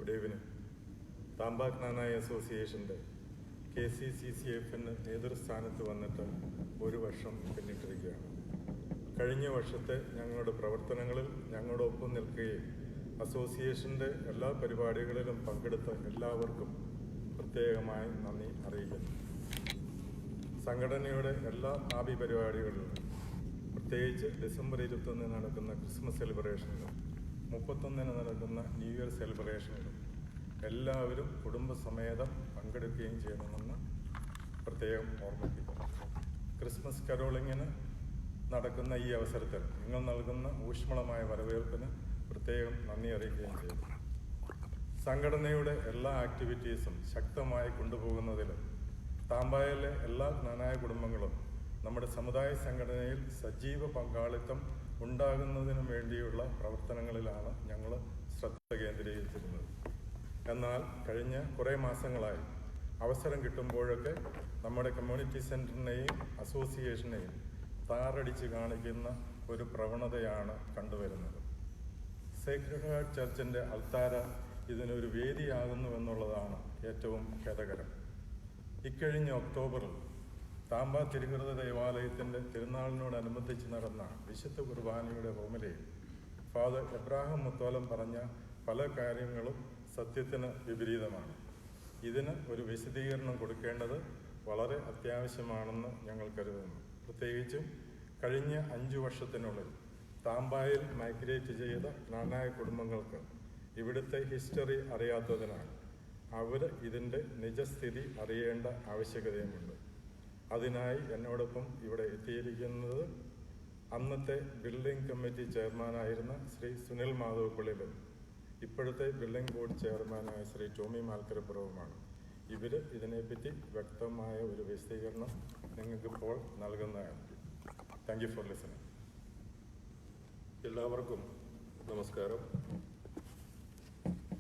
Good evening. താമ്പ ജ്ഞാനായ അസോസിയേഷൻ്റെ KCCCF-ന് നേതൃസ്ഥാനത്ത് വന്നിട്ട് ഒരു വർഷം പിന്നിട്ടിരിക്കുകയാണ്. കഴിഞ്ഞ വർഷത്തെ ഞങ്ങളുടെ പ്രവർത്തനങ്ങളിൽ ഞങ്ങളോടൊപ്പം നിൽക്കുകയും അസോസിയേഷൻ്റെ എല്ലാ പരിപാടികളിലും പങ്കെടുത്ത എല്ലാവർക്കും പ്രത്യേകമായി നന്ദി അറിയിക്കുന്നു. സംഘടനയുടെ എല്ലാ ഭാവി പരിപാടികളിലും, പ്രത്യേകിച്ച് ഡിസംബർ 21 നടക്കുന്ന ക്രിസ്മസ് സെലിബ്രേഷനിലും 31 നടക്കുന്ന ന്യൂ ഇയർ സെലിബ്രേഷനിലും എല്ലാവരും കുടുംബസമേതം പങ്കെടുക്കുകയും ചെയ്യണമെന്ന് പ്രത്യേകം ഓർമ്മിപ്പിക്കുന്നു. ക്രിസ്മസ് കരോളിങ്ങിന് നടക്കുന്ന ഈ അവസരത്തിൽ നിങ്ങൾ നൽകുന്ന ഊഷ്മളമായ വരവേൽപ്പിന് പ്രത്യേകം നന്ദി അറിയിക്കുകയും ചെയ്തു. സംഘടനയുടെ എല്ലാ ആക്ടിവിറ്റീസും ശക്തമായി കൊണ്ടുപോകുന്നതിലും താമ്പായിലെ എല്ലാ ജ്ഞാനായ കുടുംബങ്ങളും നമ്മുടെ സമുദായ സംഘടനയിൽ സജീവ പങ്കാളിത്തം ഉണ്ടാകുന്നതിനു വേണ്ടിയുള്ള പ്രവർത്തനങ്ങളിലാണ് ഞങ്ങൾ ശ്രദ്ധ കേന്ദ്രീകരിച്ചിരുന്നത്. എന്നാൽ കഴിഞ്ഞ കുറേ മാസങ്ങളായി അവസരം കിട്ടുമ്പോഴൊക്കെ നമ്മുടെ കമ്മ്യൂണിറ്റി സെൻറ്ററിനെയും അസോസിയേഷനെയും താറടിച്ച് കാണിക്കുന്ന ഒരു പ്രവണതയാണ് കണ്ടുവരുന്നത്. സേക്രഡ് ഹാർട്ട് ചർച്ചിൻ്റെ അൾത്താര ഇതിനൊരു വേദിയാകുന്നു എന്നുള്ളതാണ് ഏറ്റവും ഖേദകരം. ഇക്കഴിഞ്ഞ ഒക്ടോബറിൽ താമ്പ തിരുഹൃദ ദേവാലയത്തിൻ്റെ തിരുനാളിനോടനുബന്ധിച്ച് നടന്ന വിശുദ്ധ കുർബാനയുടെ ഹോമിലയിൽ ഫാദർ എബ്രാഹിം മുത്തോലം പറഞ്ഞ പല കാര്യങ്ങളും സത്യത്തിന് വിപരീതമാണ്. ഇതിന് ഒരു വിശദീകരണം കൊടുക്കേണ്ടത് വളരെ അത്യാവശ്യമാണെന്ന് ഞങ്ങൾ കരുതുന്നു. പ്രത്യേകിച്ചും കഴിഞ്ഞ 5 വർഷത്തിനുള്ളിൽ താമ്പായിൽ മൈഗ്രേറ്റ് ചെയ്ത ജ്ഞാനായ കുടുംബങ്ങൾക്ക് ഇവിടുത്തെ ഹിസ്റ്ററി അറിയാത്തതിനാൽ അവർ ഇതിൻ്റെ നിജസ്ഥിതി അറിയേണ്ട ആവശ്യകതയുമുണ്ട്. അതിനായി എന്നോടൊപ്പം ഇവിടെ എത്തിയിരിക്കുന്നത് അന്നത്തെ ബിൽഡിംഗ് കമ്മിറ്റി ചെയർമാനായിരുന്ന ശ്രീ സുനിൽ മാധവപ്പള്ളിയിലും ഇപ്പോഴത്തെ ബിൽഡിംഗ് ബോർഡ് ചെയർമാനായ ശ്രീ ടോമി മാൽക്കരപ്പുറവുമാണ്. ഇവർ ഇതിനെപ്പറ്റി വ്യക്തമായ ഒരു വിശദീകരണം നിങ്ങൾക്കിപ്പോൾ നൽകുന്നതായിരിക്കും. Thank you for listening. എല്ലാവർക്കും നമസ്കാരം.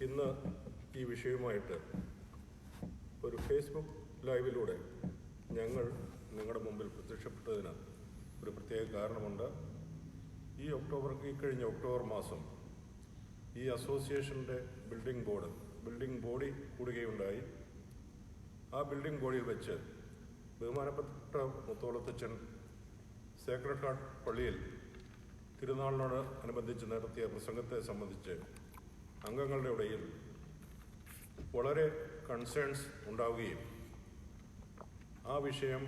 ഇന്ന് ഈ വിഷയവുമായിട്ട് ഒരു ഫേസ്ബുക്ക് ലൈവിലൂടെ ഞങ്ങൾ നിങ്ങളുടെ മുമ്പിൽ പ്രത്യക്ഷപ്പെട്ടതിന് ഒരു പ്രത്യേക കാരണമുണ്ട്. ഈ കഴിഞ്ഞ ഒക്ടോബർ മാസം ഈ അസോസിയേഷൻ്റെ ബിൽഡിംഗ് ബോഡി കൂടുകയുണ്ടായി. ആ ബിൽഡിംഗ് ബോഡിയിൽ വെച്ച് ബഹുമാനപ്പെട്ട മുത്തോളത്തച്ഛൻ സേക്രഡ് ഹാർട്ട് പള്ളിയിൽ തിരുനാളിനോട് അനുബന്ധിച്ച് നടത്തിയ പ്രസംഗത്തെ സംബന്ധിച്ച് അംഗങ്ങളുടെ ഇടയിൽ വളരെ കൺസേൺസ് ഉണ്ടാവുകയും ആ വിഷയം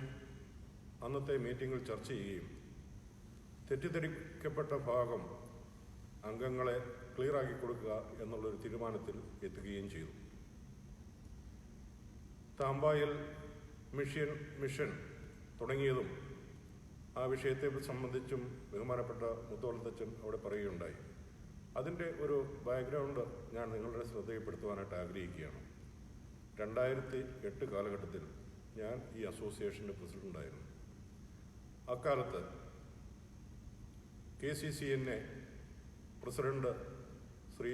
അന്നത്തെ മീറ്റിങ്ങിൽ ചർച്ച ചെയ്യുകയും തെറ്റിദ്ധരിക്കപ്പെട്ട ഭാഗം അംഗങ്ങളെ ക്ലിയറാക്കി കൊടുക്കുക എന്നുള്ളൊരു തീരുമാനത്തിൽ എത്തുകയും ചെയ്തു. താമ്പായിൽ മിഷൻ തുടങ്ങിയതും ആ വിഷയത്തെ സംബന്ധിച്ചും ബഹുമാനപ്പെട്ട മുത്തോളത്തച്ഛൻ അവിടെ പറയുകയുണ്ടായി. അതിൻ്റെ ഒരു ബാക്ക്ഗ്രൗണ്ട് ഞാൻ നിങ്ങളുടെ ശ്രദ്ധയിൽപ്പെടുത്തുവാനായിട്ട് ആഗ്രഹിക്കുകയാണ്. 2008 കാലഘട്ടത്തിൽ ഞാൻ ഈ അസോസിയേഷൻ്റെ പ്രസിഡൻ്റായിരുന്നു. അക്കാലത്ത് KCCNA പ്രസിഡന്റ് ശ്രീ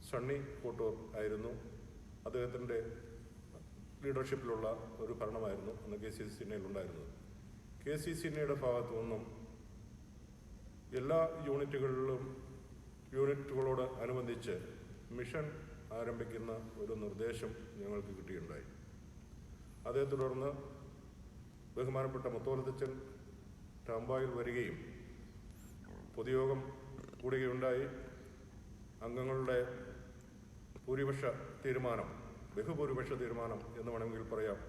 സണ്ണി കോട്ടൂർ ആയിരുന്നു. അദ്ദേഹത്തിൻ്റെ ലീഡർഷിപ്പിലുള്ള ഒരു ഭരണമായിരുന്നു അന്ന് KCCNAയിൽ ഉണ്ടായിരുന്നത്. KCCNAയുടെ ഭാഗത്തു നിന്നും എല്ലാ യൂണിറ്റുകളോട് അനുബന്ധിച്ച് മിഷൻ ആരംഭിക്കുന്ന ഒരു നിർദ്ദേശം ഞങ്ങൾക്ക് കിട്ടിയിട്ടുണ്ടായി. അതേ തുടർന്ന് ബഹുമാനപ്പെട്ട മുത്തോളത്തച്ഛൻ താമ്പായിൽ വരികയും പൊതുയോഗം കൂടുകയുണ്ടായി. അംഗങ്ങളുടെ ബഹുഭൂരിപക്ഷ തീരുമാനം എന്ന് വേണമെങ്കിൽ പറയാം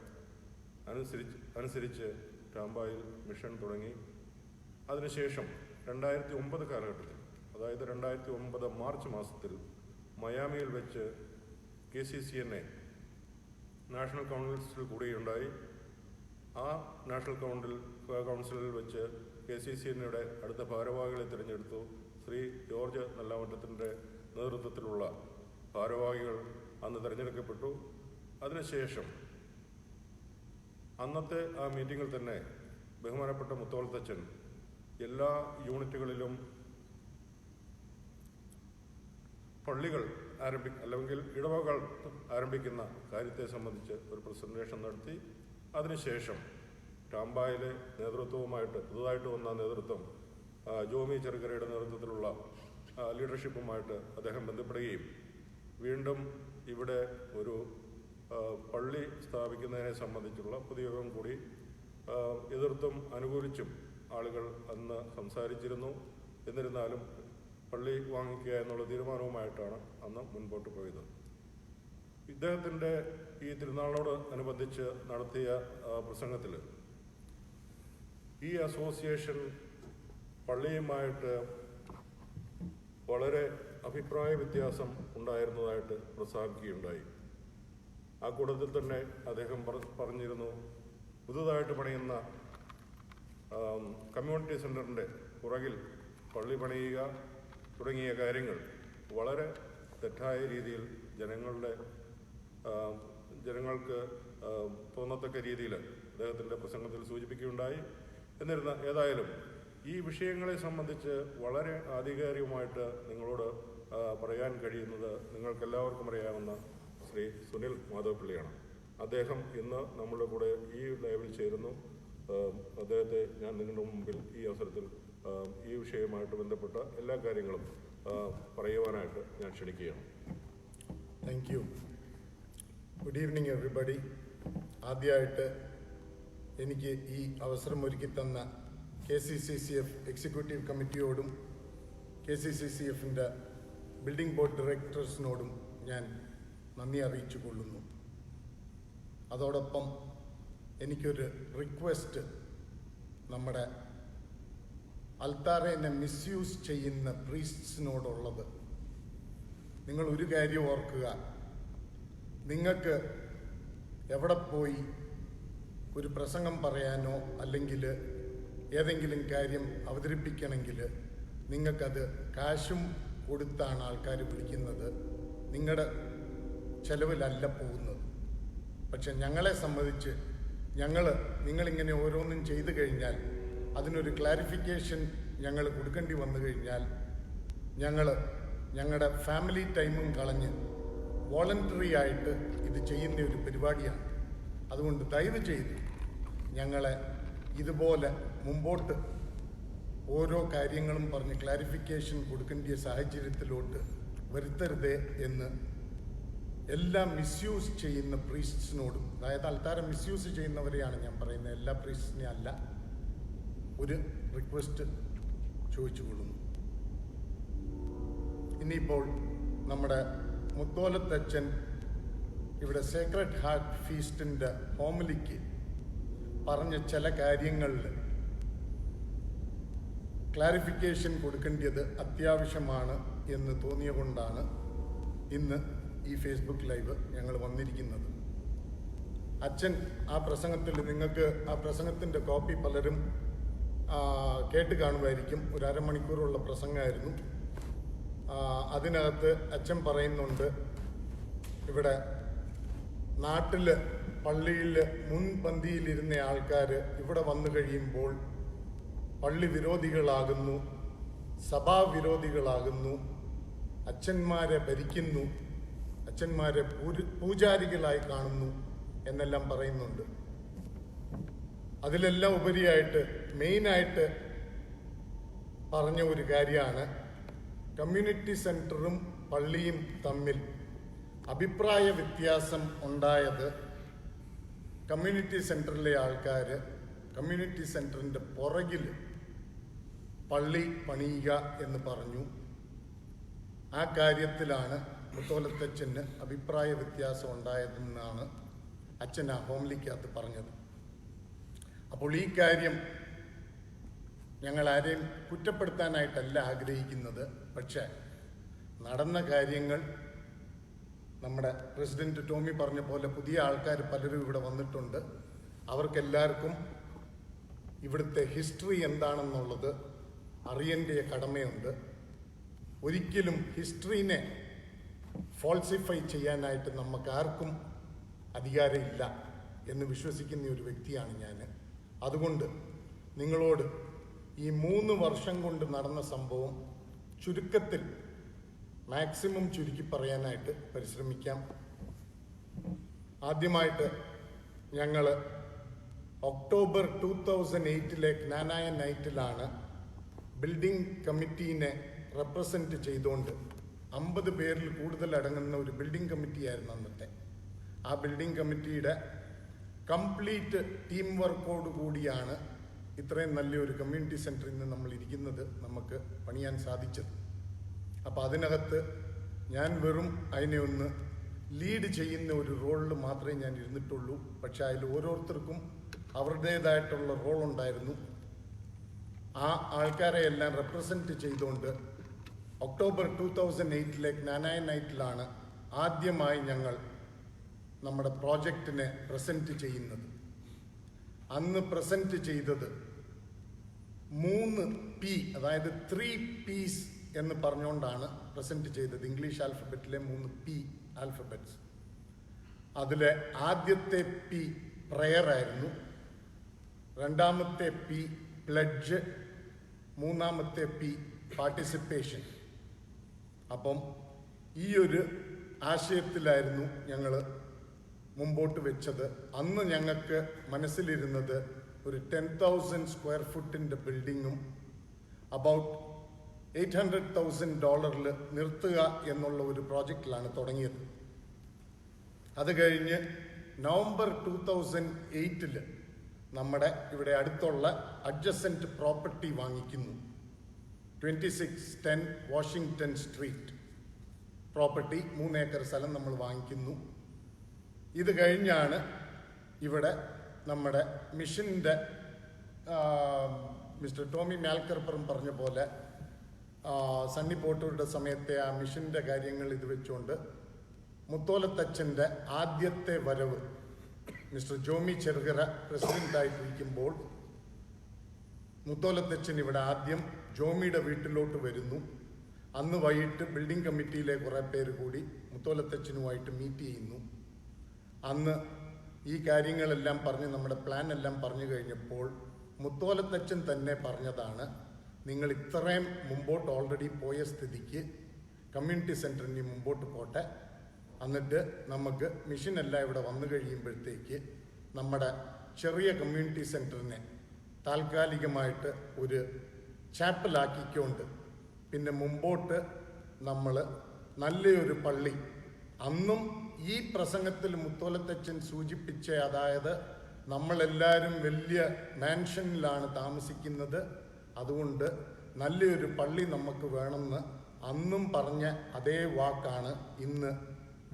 അനുസരിച്ച് താമ്പായിൽ മിഷൻ തുടങ്ങി. അതിനുശേഷം 2009 കാലഘട്ടത്തിൽ, അതായത് 2009 മാർച്ച് മാസത്തിൽ മയാമിയിൽ വെച്ച് KCCNA നാഷണൽ കൗൺസിൽ കൂടുകയുണ്ടായി. ആ നാഷണൽ കൗൺസിലിൽ വെച്ച് KCCNAയുടെ അടുത്ത ഭാരവാഹികളെ തിരഞ്ഞെടുത്തു. ശ്രീ ജോർജ് നല്ലാമറ്റത്തിൻ്റെ നേതൃത്വത്തിലുള്ള ഭാരവാഹികൾ അന്ന് തിരഞ്ഞെടുക്കപ്പെട്ടു. അതിനുശേഷം അന്നത്തെ ആ മീറ്റിങ്ങിൽ തന്നെ ബഹുമാനപ്പെട്ട മുത്തോളത്തച്ഛൻ എല്ലാ യൂണിറ്റുകളിലും പള്ളികൾ അല്ലെങ്കിൽ ഇടവകൾ ആരംഭിക്കുന്ന കാര്യത്തെ സംബന്ധിച്ച് ഒരു പ്രസന്റേഷൻ നടത്തി. അതിനുശേഷം ടാമ്പായിലെ നേതൃത്വവുമായിട്ട് പുതുതായിട്ട് വന്ന നേതൃത്വം ജോമി ചെറുകരയുടെ നേതൃത്വത്തിലുള്ള ലീഡർഷിപ്പുമായിട്ട് അദ്ദേഹം ബന്ധപ്പെടുകയും വീണ്ടും ഇവിടെ ഒരു പള്ളി സ്ഥാപിക്കുന്നതിനെ സംബന്ധിച്ചുള്ള പൊതുയോഗം കൂടി എതിർത്തും അനുകൂലിച്ചും ആളുകൾ അന്ന് സംസാരിച്ചിരുന്നു. എന്നിരുന്നാലും പള്ളി വാങ്ങിക്കുക എന്നുള്ള തീരുമാനവുമായിട്ടാണ് അന്ന് മുൻപോട്ട് പോയത്. ഇദ്ദേഹത്തിൻ്റെ ഈ തിരുനാളിനോട് അനുബന്ധിച്ച് നടത്തിയ പ്രസംഗത്തിൽ ഈ അസോസിയേഷൻ പള്ളിയുമായിട്ട് വളരെ അഭിപ്രായ വ്യത്യാസം ഉണ്ടായിരുന്നതായിട്ട് പ്രസ്താവിക്കുകയുണ്ടായി. ആ കൂട്ടത്തിൽ തന്നെ അദ്ദേഹം പറഞ്ഞിരുന്നു, പുതുതായിട്ട് പണിയുന്ന കമ്മ്യൂണിറ്റി സെൻ്ററിൻ്റെ പുറകിൽ പള്ളി പണിയുക തുടങ്ങിയ കാര്യങ്ങൾ വളരെ തെറ്റായ രീതിയിൽ ജനങ്ങൾക്ക് തോന്നത്തക്ക രീതിയിൽ അദ്ദേഹത്തിൻ്റെ പ്രസംഗത്തിൽ സൂചിപ്പിക്കുകയുണ്ടായി. ഏതായാലും ഈ വിഷയങ്ങളെ സംബന്ധിച്ച് വളരെ ആധികാരികമായിട്ട് നിങ്ങളോട് പറയാൻ കഴിയുന്നത് നിങ്ങൾക്കെല്ലാവർക്കും അറിയാവുന്ന ശ്രീ സുനിൽ മാധവപ്പിള്ളിയാണ്. അദ്ദേഹം ഇന്ന് നമ്മുടെ കൂടെ ഈ ലൈവിൽ ചേരുന്നു. അദ്ദേഹത്തെ ഞാൻ നിങ്ങളുടെ മുമ്പിൽ ഈ അവസരത്തിൽ ഈ വിഷയവുമായിട്ട് ബന്ധപ്പെട്ട എല്ലാ കാര്യങ്ങളും പറയുവാനായിട്ട് ഞാൻ ക്ഷണിക്കുകയാണ്. Thank you. Good evening everybody. ആദ്യമായിട്ട് എനിക്ക് ഈ അവസരം ഒരുക്കി തന്ന KCCCF എക്സിക്യൂട്ടീവ് കമ്മിറ്റിയോടും KCCCFൻ്റെ ബിൽഡിംഗ് ബോർഡ് ഡയറക്ടേഴ്സിനോടും ഞാൻ നന്ദി അറിയിച്ചു കൊള്ളുന്നു. അതോടൊപ്പം എനിക്കൊരു റിക്വസ്റ്റ് നമ്മുടെ അൽത്താരയെ മിസ്യൂസ് ചെയ്യുന്ന പ്രീസ്റ്റ്സിനോടുള്ളത്, നിങ്ങൾ ഒരു കാര്യം ഓർക്കുക, നിങ്ങൾക്ക് എവിടെ പോയി ഒരു പ്രസംഗം പറയാനോ അല്ലെങ്കിൽ ഏതെങ്കിലും കാര്യം അവതരിപ്പിക്കണമെങ്കിൽ നിങ്ങൾക്കത് കാശും കൊടുത്താണ് ആൾക്കാർ വിളിക്കുന്നത്, നിങ്ങളുടെ ചെലവിലല്ല പോകുന്നത്. പക്ഷെ ഞങ്ങളെ സംബന്ധിച്ച് നിങ്ങളിങ്ങനെ ഓരോന്നും ചെയ്തു കഴിഞ്ഞാൽ അതിനൊരു ക്ലാരിഫിക്കേഷൻ ഞങ്ങൾ കൊടുക്കേണ്ടി വന്നു കഴിഞ്ഞാൽ ഞങ്ങളുടെ ഫാമിലി ടൈമും കളഞ്ഞ് വോളണ്ടറി ആയിട്ട് ഇത് ചെയ്യുന്ന ഒരു പരിപാടിയാണ്. അതുകൊണ്ട് ദയവ് ചെയ്ത് ഞങ്ങളെ ഇതുപോലെ മുമ്പോട്ട് ഓരോ കാര്യങ്ങളും പറഞ്ഞ് ക്ലാരിഫിക്കേഷൻ കൊടുക്കേണ്ട സാഹചര്യത്തിലോട്ട് വരുത്തരുതേ എന്ന് എല്ലാ മിസ്യൂസ് ചെയ്യുന്ന പ്രീസ്റ്റ്സിനോടും, അതായത് അൽത്താര മിസ്യൂസ് ചെയ്യുന്നവരെയാണ് ഞാൻ പറയുന്നത്, എല്ലാ പ്രീസ്റ്റ്സിനെ അല്ല, ഒരു റിക്വസ്റ്റ് ചോദിച്ചു കൊള്ളുന്നു. ഇനിയിപ്പോൾ നമ്മുടെ മുത്തോലത്തച്ഛൻ ഇവിടെ സേക്രഡ് ഹാർട്ട് ഫീസ്റ്റിൻ്റെ ഹോമിലിക്ക് പറഞ്ഞ ചില കാര്യങ്ങളിൽ ക്ലാരിഫിക്കേഷൻ കൊടുക്കേണ്ടത് അത്യാവശ്യമാണ് എന്ന് തോന്നിയ കൊണ്ടാണ് ഇന്ന് ഈ ഫേസ്ബുക്ക് ലൈവ് ഞങ്ങൾ വന്നിരിക്കുന്നത്. അച്ഛൻ ആ പ്രസംഗത്തിൽ, നിങ്ങൾക്ക് ആ പ്രസംഗത്തിൻ്റെ കോപ്പി പലരും കേട്ട് കാണുമായിരിക്കും, ഒരു അരമണിക്കൂറുള്ള പ്രസംഗമായിരുന്നു. അതിനകത്ത് അച്ഛൻ പറയുന്നുണ്ട്, ഇവിടെ നാട്ടിൽ പള്ളിയിൽ മുൻപന്തിയിലിരുന്ന ആൾക്കാർ ഇവിടെ വന്നു കഴിയുമ്പോൾ പള്ളി വിരോധികളാകുന്നു, സഭാവിരോധികളാകുന്നു, അച്ഛന്മാരെ ഭരിക്കുന്നു, അച്ഛന്മാരെ പൂജാരികളായി കാണുന്നു എന്നെല്ലാം പറയുന്നുണ്ട്. അതിലെല്ലാം ഉപരിയായിട്ട് മെയിനായിട്ട് പറഞ്ഞ ഒരു കാര്യമാണ് കമ്മ്യൂണിറ്റി സെൻറ്ററും പള്ളിയും തമ്മിൽ അഭിപ്രായ വ്യത്യാസം ഉണ്ടായത് കമ്മ്യൂണിറ്റി സെൻറ്ററിലെ ആൾക്കാർ കമ്മ്യൂണിറ്റി സെൻറ്ററിൻ്റെ പുറകിൽ പള്ളി പണിയുക എന്ന് പറഞ്ഞു. ആ കാര്യത്തിലാണ് മുത്തോലത്തച്ഛന് അഭിപ്രായ വ്യത്യാസം ഉണ്ടായതെന്നാണ് അച്ഛൻ ആ ഹോംലിക്കകത്ത് പറഞ്ഞത്. അപ്പോൾ ഈ കാര്യം ഞങ്ങൾ ആരെയും കുറ്റപ്പെടുത്താനായിട്ടല്ല ആഗ്രഹിക്കുന്നത്. പക്ഷേ നടന്ന കാര്യങ്ങൾ നമ്മുടെ പ്രസിഡന്റ് ടോമി പറഞ്ഞ പോലെ പുതിയ ആൾക്കാർ പലരും ഇവിടെ വന്നിട്ടുണ്ട്. അവർക്കെല്ലാവർക്കും ഇവിടുത്തെ ഹിസ്റ്ററി എന്താണെന്നുള്ളത് അറിയേണ്ട കടമയുണ്ട്. ഒരിക്കലും ഹിസ്റ്ററിനെ ഫോൾസിഫൈ ചെയ്യാനായിട്ട് നമുക്കാർക്കും അധികാരമില്ല എന്ന് വിശ്വസിക്കുന്ന ഒരു വ്യക്തിയാണ് ഞാൻ. അതുകൊണ്ട് നിങ്ങളോട് ഈ 3 വർഷം കൊണ്ട് നടന്ന സംഭവം ചുരുക്കത്തിൽ മാക്സിമം ചുരുക്കി പറയാനായിട്ട് പരിശ്രമിക്കാം. ആദ്യമായിട്ട് ഞങ്ങൾ ഒക്ടോബർ 2008 ജ്ഞാനായ നൈറ്റിലാണ് ബിൽഡിംഗ് കമ്മിറ്റീനെ റെപ്രസെൻറ്റ് ചെയ്തുകൊണ്ട് 50 പേരിൽ കൂടുതൽ അടങ്ങുന്ന ഒരു ബിൽഡിംഗ് കമ്മിറ്റിയായിരുന്നു അന്നത്തെ. ആ ബിൽഡിംഗ് കമ്മിറ്റിയുടെ കംപ്ലീറ്റ് ടീം വർക്കോട് കൂടിയാണ് ഇത്രയും നല്ലൊരു കമ്മ്യൂണിറ്റി സെൻറ്ററിൽ നിന്ന് നമ്മൾ ഇരിക്കുന്നത് നമുക്ക് പണിയാൻ സാധിച്ചത്. അപ്പോൾ അതിനകത്ത് ഞാൻ വെറും അതിനെ ഒന്ന് ലീഡ് ചെയ്യുന്ന ഒരു റോളിൽ മാത്രമേ ഞാൻ ഇരുന്നിട്ടുള്ളൂ. പക്ഷെ അതിൽ ഓരോരുത്തർക്കും അവരുടേതായിട്ടുള്ള റോൾ ഉണ്ടായിരുന്നു. ആ ആൾക്കാരെ എല്ലാം റെപ്രസെൻറ്റ് ചെയ്തുകൊണ്ട് ഒക്ടോബർ 2008 ജ്ഞാനായ നൈറ്റിലാണ് ആദ്യമായി ഞങ്ങൾ നമ്മുടെ പ്രോജക്റ്റിനെ പ്രസൻറ്റ് ചെയ്യുന്നത്. അന്ന് പ്രസൻറ്റ് ചെയ്തത് 3 P, അതായത് 3 Ps എന്ന് പറഞ്ഞുകൊണ്ടാണ് പ്രസൻറ്റ് ചെയ്തത്. ഇംഗ്ലീഷ് ആൽഫബറ്റിലെ 3 P ആൽഫബറ്റ്സ്. അതിലെ ആദ്യത്തെ P പ്രയർ ആയിരുന്നു, രണ്ടാമത്തെ P പ്ലഡ്ജ്, മൂന്നാമത്തെ P പാർട്ടിസിപ്പേഷൻ. അപ്പം ഈ ഒരു ആശയത്തിലായിരുന്നു ഞങ്ങൾ മുമ്പോട്ട് വെച്ചത്. അന്ന് ഞങ്ങൾക്ക് മനസ്സിലിരുന്നത് ഒരു 10,000 സ്ക്വയർ ഫുട്ടിൻ്റെ ബിൽഡിങ്ങും അബൌട്ട് $800,000 നിർത്തുക എന്നുള്ള ഒരു പ്രോജക്റ്റിലാണ് തുടങ്ങിയത്. അത് കഴിഞ്ഞ് നവംബർ 2008 നമ്മുടെ ഇവിടെ അടുത്തുള്ള അഡ്ജസൻറ്റ് പ്രോപ്പർട്ടി വാങ്ങിക്കുന്നു. 2610 വാഷിങ്ടൺ സ്ട്രീറ്റ് പ്രോപ്പർട്ടി, 3 ഏക്കർ സ്ഥലം നമ്മൾ വാങ്ങിക്കുന്നു. ഇത് കഴിഞ്ഞാണ് ഇവിടെ നമ്മുടെ മിഷൻ്റെ മിസ്റ്റർ ടോമി മാൽക്കർപ്പറും പറഞ്ഞ പോലെ സണ്ണി പോട്ടൂരുടെ സമയത്തെ ആ മിഷൻ്റെ കാര്യങ്ങൾ ഇത് വെച്ചുകൊണ്ട് മുത്തോലത്തച്ഛൻ്റെ ആദ്യത്തെ വരവ് മിസ്റ്റർ ജോമി ചെറുകര പ്രസിഡൻ്റായിട്ടിരിക്കുമ്പോൾ മുത്തോലത്തച്ഛൻ ഇവിടെ ആദ്യം ജോമിയുടെ വീട്ടിലോട്ട് വരുന്നു. അന്ന് വൈകിട്ട് ബിൽഡിംഗ് കമ്മിറ്റിയിലെ കുറേ പേര് കൂടി മുത്തോലത്തച്ഛനുമായിട്ട് മീറ്റ് ചെയ്യുന്നു. അന്ന് ഈ കാര്യങ്ങളെല്ലാം പറഞ്ഞ് നമ്മുടെ പ്ലാൻ എല്ലാം പറഞ്ഞു കഴിഞ്ഞപ്പോൾ മുത്തോലത്തച്ഛൻ തന്നെ പറഞ്ഞതാണ്, നിങ്ങൾ ഇത്രയും മുമ്പോട്ട് ഓൾറെഡി പോയ സ്ഥിതിക്ക് കമ്മ്യൂണിറ്റി സെൻറ്ററിന് മുമ്പോട്ട് പോട്ടെ, എന്നിട്ട് നമുക്ക് മിഷനെല്ലാം ഇവിടെ വന്നു കഴിയുമ്പോഴത്തേക്ക് നമ്മുടെ ചെറിയ കമ്മ്യൂണിറ്റി സെൻറ്ററിനെ താൽക്കാലികമായിട്ട് ഒരു ചാപ്പലാക്കിക്കൊണ്ട് പിന്നെ മുമ്പോട്ട് നമ്മൾ നല്ലൊരു പള്ളി, അന്നും ഈ പ്രസംഗത്തിൽ മുത്തോലത്തച്ഛൻ സൂചിപ്പിച്ച, അതായത് നമ്മളെല്ലാവരും വലിയ മാൻഷനിലാണ് താമസിക്കുന്നത്, അതുകൊണ്ട് നല്ലൊരു പള്ളി നമുക്ക് വേണമെന്ന് അന്നും പറഞ്ഞ അതേ വാക്കാണ് ഇന്ന്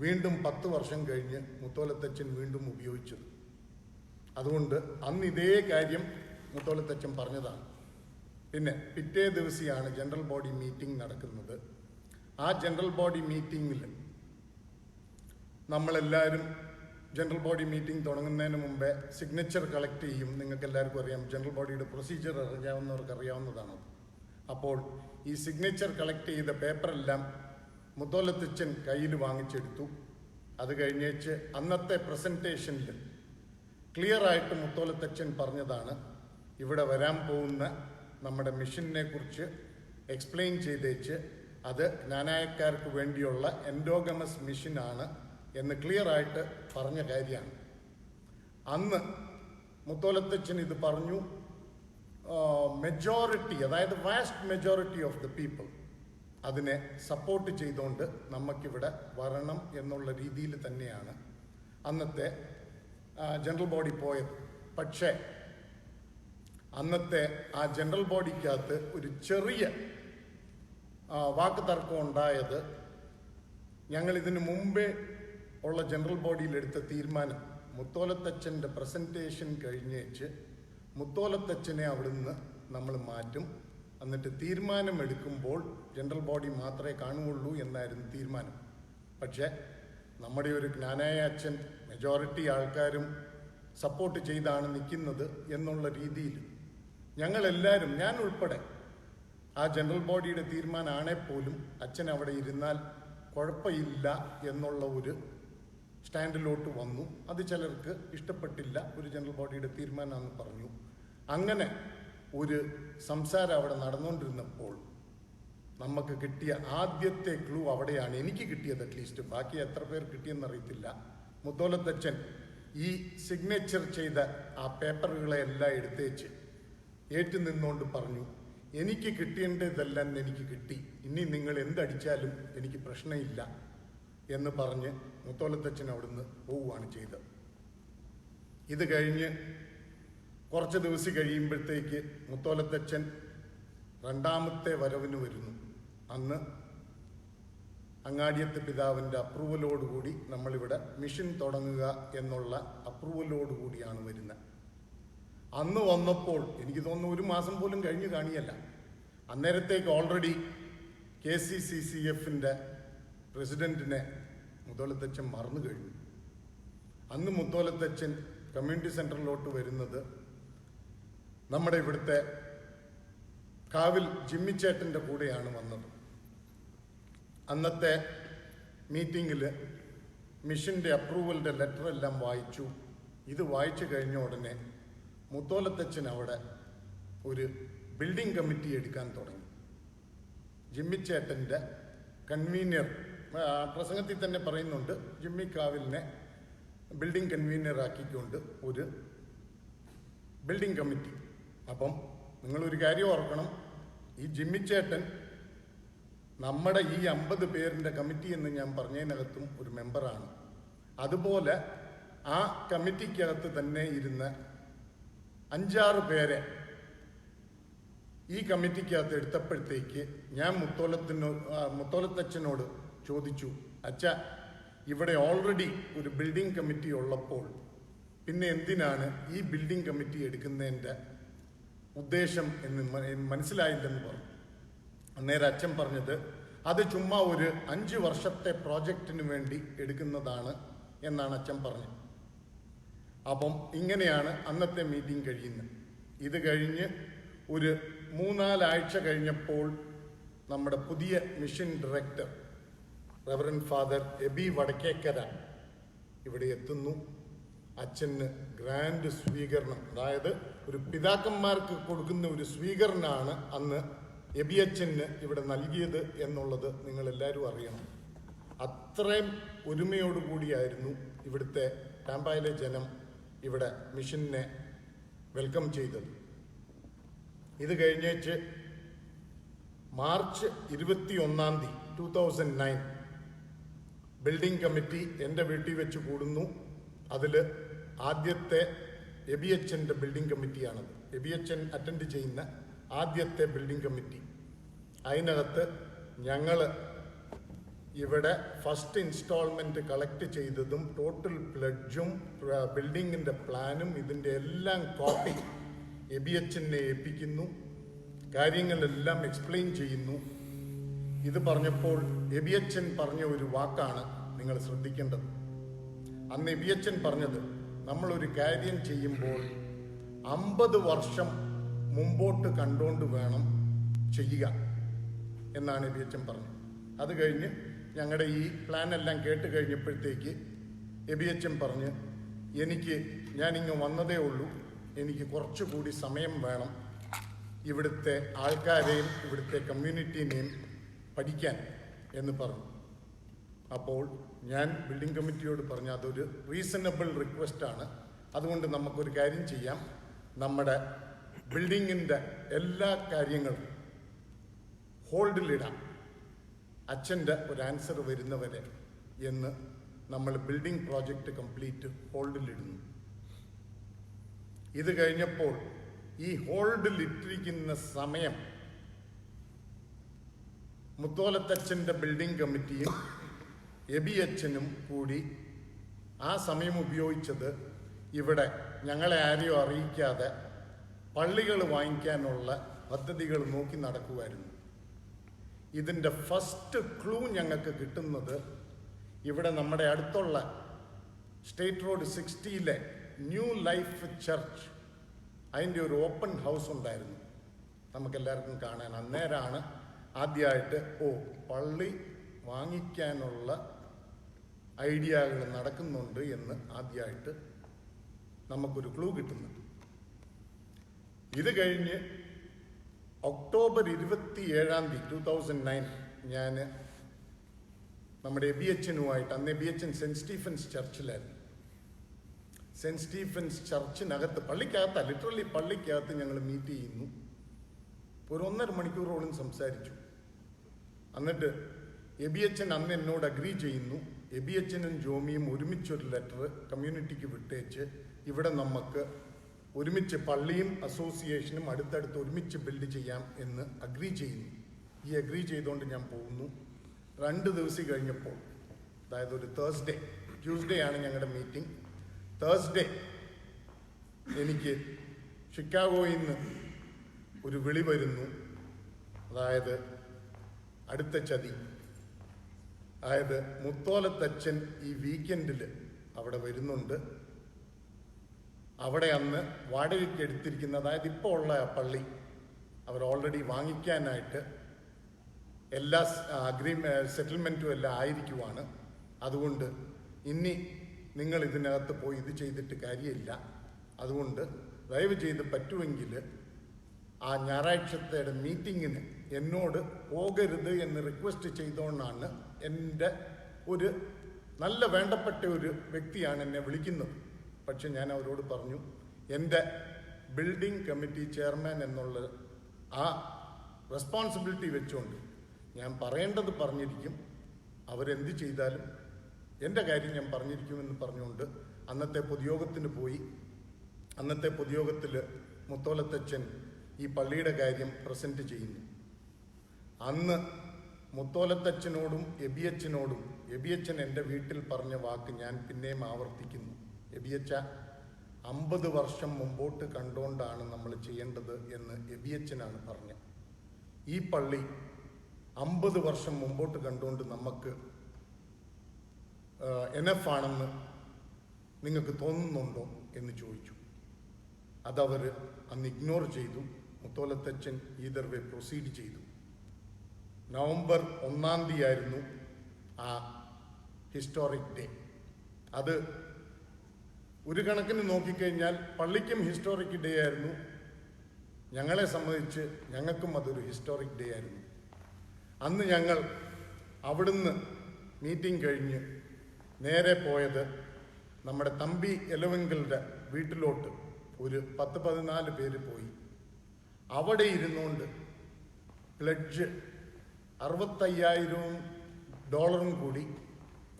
വീണ്ടും 10 വർഷം കഴിഞ്ഞ് മുത്തോലത്തച്ഛൻ വീണ്ടും ഉപയോഗിച്ചത്. അതുകൊണ്ട് അന്ന് ഇതേ കാര്യം മുത്തോലത്തച്ഛൻ പറഞ്ഞതാണ്. പിന്നെ പിറ്റേ ദിവസമാണ് ജനറൽ ബോഡി മീറ്റിംഗ് നടക്കുന്നത്. ആ ജനറൽ ബോഡി മീറ്റിങ്ങിൽ നമ്മളെല്ലാവരും ജനറൽ ബോഡി മീറ്റിംഗ് തുടങ്ങുന്നതിന് മുമ്പേ സിഗ്നേച്ചർ കളക്ട് ചെയ്യും. നിങ്ങൾക്ക് എല്ലാവർക്കും അറിയാം, ജനറൽ ബോഡിയുടെ പ്രൊസീജിയർ അറിയാവുന്നവർക്ക് അറിയാവുന്നതാണ്. അപ്പോൾ ഈ സിഗ്നേച്ചർ കളക്ട് ചെയ്ത പേപ്പറെല്ലാം മുത്തോലത്തച്ഛൻ കയ്യിൽ വാങ്ങിച്ചെടുത്തു. അത് കഴിഞ്ഞേച്ച് അന്നത്തെ പ്രസൻറ്റേഷനിൽ ക്ലിയറായിട്ട് മുത്തോലത്തച്ഛൻ പറഞ്ഞതാണ്, ഇവിടെ വരാൻ പോകുന്ന നമ്മുടെ മിഷനെ കുറിച്ച് എക്സ്പ്ലെയിൻ ചെയ്തേച്ച് അത് ജ്ഞാനായക്കാർക്ക് വേണ്ടിയുള്ള എൻഡോഗമസ് മിഷനാണ് എന്ന് ക്ലിയറായിട്ട് പറഞ്ഞ കാര്യമാണ്. അന്ന് മുത്തോലത്തച്ഛൻ ഇത് പറഞ്ഞു. മെജോറിറ്റി, അതായത് vast majority of the people അതിനെ സപ്പോർട്ട് ചെയ്തുകൊണ്ട് നമുക്കിവിടെ വരണം എന്നുള്ള രീതിയിൽ തന്നെയാണ് അന്നത്തെ ജനറൽ ബോഡി പോയത്. പക്ഷേ അന്നത്തെ ആ ജനറൽ ബോഡിക്കകത്ത് ഒരു ചെറിയ വാക്ക് തർക്കം ഉണ്ടായത്, ഞങ്ങൾ ഇതിനു മുമ്പേ ഉള്ള ജനറൽ ബോഡിയിലെടുത്ത തീരുമാനം, മുത്തോലത്തച്ഛൻ്റെ പ്രസൻറ്റേഷൻ കഴിഞ്ഞേച്ച് മുത്തോലത്തച്ഛനെ അവിടുന്ന് നമ്മൾ മാറ്റും, എന്നിട്ട് തീരുമാനമെടുക്കുമ്പോൾ ജനറൽ ബോഡി മാത്രമേ കാണുകയുള്ളൂ എന്നായിരുന്നു തീരുമാനം. പക്ഷേ നമ്മുടെ ഒരു ജ്ഞാനായ അച്ഛൻ മെജോറിറ്റി ആൾക്കാരും സപ്പോർട്ട് ചെയ്താണ് നിൽക്കുന്നത് എന്നുള്ള രീതിയിൽ ഞങ്ങളെല്ലാവരും, ഞാൻ ഉൾപ്പെടെ, ആ ജനറൽ ബോഡിയുടെ തീരുമാനമാണേ പോലും അച്ഛൻ അവിടെ ഇരുന്നാൽ കുഴപ്പമില്ല എന്നുള്ള ഒരു സ്റ്റാൻഡിലോട്ട് വന്നു. അത് ചിലർക്ക് ഇഷ്ടപ്പെട്ടില്ല, ഒരു ജനറൽ ബോഡിയുടെ തീരുമാനമാണെന്ന് പറഞ്ഞു. അങ്ങനെ ഒരു സംസാരം അവിടെ നടന്നുകൊണ്ടിരുന്നപ്പോൾ നമുക്ക് കിട്ടിയ ആദ്യത്തെ ക്ലൂ അവിടെയാണ്, എനിക്ക് കിട്ടിയത് അറ്റ്ലീസ്റ്റ്. ബാക്കി എത്ര പേർ കിട്ടിയെന്നറിയത്തില്ല. മുത്തോലത്തച്ഛൻ ഈ സിഗ്നേച്ചർ ചെയ്ത ആ പേപ്പറുകളെ എല്ലാം എടുത്തേച്ച് ഏറ്റു നിന്നുകൊണ്ട് പറഞ്ഞു, എനിക്ക് കിട്ടേണ്ടതെല്ലാം എനിക്ക് കിട്ടി, ഇനി നിങ്ങൾ എന്തടിച്ചാലും എനിക്ക് പ്രശ്നമില്ല എന്ന് പറഞ്ഞ് മുത്തോലത്തച്ഛൻ അവിടുന്ന് പോവുകയാണ് ചെയ്തത്. ഇത് കഴിഞ്ഞ് കുറച്ച് ദിവസം കഴിയുമ്പോഴത്തേക്ക് മുത്തോലത്തച്ഛൻ രണ്ടാമത്തെ വരവിന് വരുന്നു. അന്ന് അങ്ങാടിയത്ത് പിതാവിൻ്റെ അപ്രൂവലോടുകൂടി നമ്മളിവിടെ മിഷൻ തുടങ്ങുക എന്നുള്ള അപ്രൂവലോടുകൂടിയാണ് വരുന്നത്. അന്ന് വന്നപ്പോൾ എനിക്ക് തോന്നുന്നു 1 മാസം പോലും കഴിഞ്ഞ് കാണിയല്ല. അന്നേരത്തേക്ക് ഓൾറെഡി KCCCF പ്രസിഡന്റിനെ മുത്തോലത്തച്ഛൻ മറന്നു കഴിഞ്ഞു. അന്ന് മുത്തോലത്തച്ഛൻ കമ്മ്യൂണിറ്റി സെന്ററിലോട്ട് വരുന്നത് നമ്മുടെ ഇവിടുത്തെ കാവിൽ ജിമ്മിച്ചേട്ടൻ്റെ കൂടെയാണ് വന്നത്. അന്നത്തെ മീറ്റിങ്ങിൽ മിഷൻ്റെ അപ്രൂവലിൻ്റെ ലെറ്റർ എല്ലാം വായിച്ചു. ഇത് വായിച്ചു കഴിഞ്ഞ ഉടനെ മുത്തോലത്തച്ഛൻ അവിടെ ഒരു ബിൽഡിംഗ് കമ്മിറ്റി എടുക്കാൻ തുടങ്ങി. ജിമ്മിച്ചേട്ടൻ്റെ കൺവീനർ പ്രസംഗത്തിൽ തന്നെ പറയുന്നുണ്ട്, ജിമ്മി കാവിലിനെ ബിൽഡിംഗ് കൺവീനർ ആക്കിക്കൊണ്ട് ഒരു ബിൽഡിംഗ് കമ്മിറ്റി. അപ്പം നിങ്ങളൊരു കാര്യം ഓർക്കണം, ഈ ജിമ്മിച്ചേട്ടൻ നമ്മുടെ ഈ 50 പേരിൻ്റെ കമ്മിറ്റി എന്ന് ഞാൻ പറഞ്ഞതിനകത്തും ഒരു മെമ്പറാണ്. അതുപോലെ ആ കമ്മിറ്റിക്കകത്ത് തന്നെ ഇരുന്ന 5-6 പേരെ ഈ കമ്മിറ്റിക്കകത്ത് എടുത്തപ്പോഴത്തേക്ക് ഞാൻ മുത്തോലത്തച്ഛനോട് ചോദിച്ചു, അച്ഛാ, ഇവിടെ ഓൾറെഡി ഒരു ബിൽഡിംഗ് കമ്മിറ്റി ഉള്ളപ്പോൾ പിന്നെ എന്തിനാണ് ഈ ബിൽഡിംഗ് കമ്മിറ്റി എടുക്കുന്നതിൻ്റെ ഉദ്ദേശം എന്ന് മനസ്സിലായില്ലെന്ന് പറഞ്ഞു. അന്നേരം അച്ഛൻ പറഞ്ഞത് അത് ചുമ്മാ ഒരു 5 വർഷത്തെ പ്രോജക്റ്റിന് വേണ്ടി എടുക്കുന്നതാണ് എന്നാണ് അച്ഛൻ പറഞ്ഞത്. അപ്പം ഇങ്ങനെയാണ് അന്നത്തെ മീറ്റിംഗ് കഴിയുന്നത്. ഇത് കഴിഞ്ഞ് ഒരു 3-4 ആഴ്ച കഴിഞ്ഞപ്പോൾ നമ്മുടെ പുതിയ mission director reverend father Aby Vadakkekkara ഇവിടെ എത്തുന്നു. അച്ഛന് ഗ്രാൻഡ് സ്വീകരണം, അതായത് ഒരു പിതാക്കന്മാർക്ക് കൊടുക്കുന്ന ഒരു സ്വീകരണമാണ് അന്ന് എബി അച്ഛന് ഇവിടെ നൽകിയത് എന്നുള്ളത് നിങ്ങളെല്ലാവരും അറിയണം. അത്രയും ഒരുമയോടുകൂടിയായിരുന്നു ഇവിടുത്തെ ടാമ്പായിലെ ജനം ഇവിടെ മിഷനെ വെൽക്കം ചെയ്തത്. ഇത് കഴിഞ്ഞേച്ച് മാർച്ച് 21 2009 ബിൽഡിംഗ് കമ്മിറ്റി എൻ്റെ വീട്ടിൽ വെച്ച് കൂടുന്നു. അതിൽ ആദ്യത്തെ എബി അച്ഛൻ്റെ ബിൽഡിംഗ് കമ്മിറ്റിയാണത്. എബി അച്ഛൻ അറ്റൻഡ് ചെയ്യുന്ന ആദ്യത്തെ ബിൽഡിംഗ് കമ്മിറ്റി. അതിനകത്ത് ഞങ്ങൾ ഇവിടെ ഫസ്റ്റ് ഇൻസ്റ്റാൾമെൻറ്റ് കളക്ട് ചെയ്തതും ടോട്ടൽ പ്ലഡ്ജും ബിൽഡിങ്ങിൻ്റെ പ്ലാനും ഇതിൻ്റെ എല്ലാം കോപ്പി എബി അച്ഛനെ ഏൽപ്പിക്കുന്നു. കാര്യങ്ങളെല്ലാം എക്സ്പ്ലെയിൻ ചെയ്യുന്നു. ഇത് പറഞ്ഞപ്പോൾ എബി അച്ഛൻ പറഞ്ഞ ഒരു വാക്കാണ് നിങ്ങൾ ശ്രദ്ധിക്കേണ്ടത്. അന്ന് എബി അച്ഛൻ പറഞ്ഞത്, നമ്മളൊരു കാര്യം ചെയ്യുമ്പോൾ 50 വർഷം മുമ്പോട്ട് കണ്ടുകൊണ്ട് വേണം ചെയ്യുക എന്നാണ് എബി അച്ഛൻ പറഞ്ഞത്. അത് കഴിഞ്ഞ് ഞങ്ങളുടെ ഈ പ്ലാൻ എല്ലാം കേട്ട് കഴിഞ്ഞപ്പോഴത്തേക്ക് എബി അച്ഛൻ പറഞ്ഞ്, ഞാനിങ്ങ് വന്നതേ ഉള്ളൂ, എനിക്ക് കുറച്ചുകൂടി സമയം വേണം ഇവിടുത്തെ ആൾക്കാരെയും ഇവിടുത്തെ കമ്മ്യൂണിറ്റീനെയും പഠിക്കാൻ എന്ന് പറഞ്ഞു. അപ്പോൾ ഞാൻ ബിൽഡിംഗ് കമ്മിറ്റിയോട് പറഞ്ഞു, അതൊരു റീസണബിൾ റിക്വസ്റ്റാണ്, അതുകൊണ്ട് നമുക്കൊരു കാര്യം ചെയ്യാം, നമ്മുടെ ബിൽഡിങ്ങിൻ്റെ എല്ലാ കാര്യങ്ങളും ഹോൾഡിലിടാം, അച്ഛൻ്റെ ഒരു ആൻസർ വരുന്നവരെ എന്ന് നമ്മൾ ബിൽഡിംഗ് പ്രോജക്റ്റ് കംപ്ലീറ്റ് ഹോൾഡിലിടുന്നു. ഇത് കഴിഞ്ഞപ്പോൾ ഈ ഹോൾഡിലിട്ടിരിക്കുന്ന സമയം മുത്തോലത്തച്ഛൻ്റെ ബിൽഡിംഗ് കമ്മിറ്റിയും എബി അച്ഛനും കൂടി ആ സമയം ഉപയോഗിച്ചത് ഇവിടെ ഞങ്ങളെ ആരെയും അറിയിക്കാതെ പള്ളികൾ വാങ്ങിക്കാനുള്ള പദ്ധതികൾ നോക്കി നടക്കുമായിരുന്നു. ഇതിൻ്റെ ഫസ്റ്റ് ക്ലൂ ഞങ്ങൾക്ക് കിട്ടുന്നത് ഇവിടെ നമ്മുടെ അടുത്തുള്ള state road 60 new life church, അതിൻ്റെ ഒരു ഓപ്പൺ ഹൗസ് ഉണ്ടായിരുന്നു നമുക്കെല്ലാവർക്കും കാണാൻ. അന്നേരമാണ് ആദ്യമായിട്ട് പള്ളി വാങ്ങിക്കാനുള്ള ഐഡിയകൾ നടക്കുന്നുണ്ട് എന്ന് ആദ്യമായിട്ട് നമുക്കൊരു ക്ലൂ കിട്ടുന്നുണ്ട്. ഇത് കഴിഞ്ഞ് ഒക്ടോബർ 27 2009 ഞാൻ നമ്മുടെ എബി അച്ഛനുമായിട്ട്, അന്ന് എബി അച്ഛൻ സെൻറ്റ് സ്റ്റീഫൻസ് ചർച്ചിലായിരുന്നു. സെൻറ്റ് സ്റ്റീഫൻസ് ചർച്ചിനകത്ത്, പള്ളിക്കകത്ത്, ലിറ്ററലി പള്ളിക്കകത്ത് ഞങ്ങൾ മീറ്റ് ചെയ്യുന്നു. ഒരു 1.5 മണിക്കൂറോളം സംസാരിച്ചു. എന്നിട്ട് എബി അച്ഛൻ അന്ന് എന്നോട് അഗ്രി ചെയ്യുന്നു, എബി അച്ഛനും ജോമിയും ഒരുമിച്ചൊരു ലെറ്റർ കമ്മ്യൂണിറ്റിക്ക് വിട്ടേച്ച് ഇവിടെ നമുക്ക് ഒരുമിച്ച് പള്ളിയും അസോസിയേഷനും അടുത്തടുത്ത് ഒരുമിച്ച് ബിൽഡ് ചെയ്യാം എന്ന് അഗ്രി ചെയ്യുന്നു. ഈ അഗ്രി ചെയ്തുകൊണ്ട് ഞാൻ പോകുന്നു. 2 ദിവസം കഴിഞ്ഞപ്പോൾ, അതായത് ഒരു ട്യൂസ്ഡേ ആണ് ഞങ്ങളുടെ മീറ്റിംഗ്. തേഴ്സ്ഡേ എനിക്ക് ഷിക്കാഗോയിൽ നിന്ന് ഒരു വിളി വരുന്നു. അതായത് അടുത്ത ചതി, അതായത് മുത്തോലത്തച്ഛൻ ഈ വീക്കെൻഡിൽ അവിടെ വരുന്നുണ്ട്. അവിടെ അന്ന് വാടകയ്ക്ക് എടുത്തിരിക്കുന്ന, അതായത് ഇപ്പോൾ ഉള്ള പള്ളി അവർ ഓൾറെഡി വാങ്ങിക്കാനായിട്ട് എല്ലാ സെറ്റിൽമെൻറ്റും എല്ലാം ആയിരിക്കുവാണ്. അതുകൊണ്ട് ഇനി നിങ്ങൾ ഇതിനകത്ത് പോയി ഇത് ചെയ്തിട്ട് കാര്യമില്ല. അതുകൊണ്ട് ദയവ് ചെയ്ത് പറ്റുമെങ്കിൽ ആ ഞായറാഴ്ചത്തെ മീറ്റിങ്ങിന് എന്നോട് പോകരുത് എന്ന് റിക്വസ്റ്റ് ചെയ്തുകൊണ്ടാണ് എൻ്റെ ഒരു നല്ല വേണ്ടപ്പെട്ട ഒരു വ്യക്തിയാണ് എന്നെ വിളിക്കുന്നത്. പക്ഷെ ഞാൻ അവരോട് പറഞ്ഞു, എൻ്റെ ബിൽഡിംഗ് കമ്മിറ്റി ചെയർമാൻ എന്നുള്ള ആ റെസ്പോൺസിബിലിറ്റി വെച്ചുകൊണ്ട് ഞാൻ പറയേണ്ടത് പറഞ്ഞിരിക്കും, അവരെന്ത് ചെയ്താലും എൻ്റെ കാര്യം ഞാൻ പറഞ്ഞിരിക്കുമെന്ന് പറഞ്ഞുകൊണ്ട് അന്നത്തെ പൊതുയോഗത്തിന് പോയി. അന്നത്തെ പൊതുയോഗത്തിൽ മുത്തോലത്തച്ഛൻ ഈ പള്ളിയുടെ കാര്യം പ്രസൻറ്റ് ചെയ്യുന്നു. അന്ന് മുത്തോലത്തച്ഛനോടും എബിയച്ഛനോടും എബിയച്ഛൻ എൻ്റെ വീട്ടിൽ പറഞ്ഞ വാക്ക് ഞാൻ പിന്നെയും ആവർത്തിക്കുന്നു. എബിയച്ഛ, 50 വർഷം മുമ്പോട്ട് കണ്ടുകൊണ്ടാണ് നമ്മൾ ചെയ്യേണ്ടത് എന്ന് എബിയച്ഛനാണ് പറഞ്ഞത്. ഈ പള്ളി 50 വർഷം മുമ്പോട്ട് കണ്ടുകൊണ്ട് നമുക്ക് എനഫ് ആണെന്ന് നിങ്ങൾക്ക് തോന്നുന്നുണ്ടോ എന്ന് ചോദിച്ചു. അതവർ അന്ന് ഇഗ്നോർ ചെയ്തു. മുത്തോലത്തച്ഛൻ ഈദർ വേ പ്രൊസീഡ് ചെയ്തു. നവംബർ 1-ാം തീയതി ആയിരുന്നു ആ ഹിസ്റ്റോറിക് ഡേ. അത് ഒരു കണക്കിന് നോക്കിക്കഴിഞ്ഞാൽ പള്ളിക്കും ഹിസ്റ്റോറിക് ഡേ ആയിരുന്നു. ഞങ്ങളെ സംബന്ധിച്ച് ഞങ്ങൾക്കും അതൊരു ഹിസ്റ്റോറിക് ഡേ ആയിരുന്നു. അന്ന് ഞങ്ങൾ അവിടുന്ന് മീറ്റിംഗ് കഴിഞ്ഞ് നേരെ പോയത് നമ്മുടെ തമ്പി എലവെങ്കലിൻ്റെ വീട്ടിലോട്ട്. ഒരു 10-14 പേര് പോയി. അവിടെ ഇരുന്നുകൊണ്ട് പ്ലഡ്ജ് $65,000 കൂടി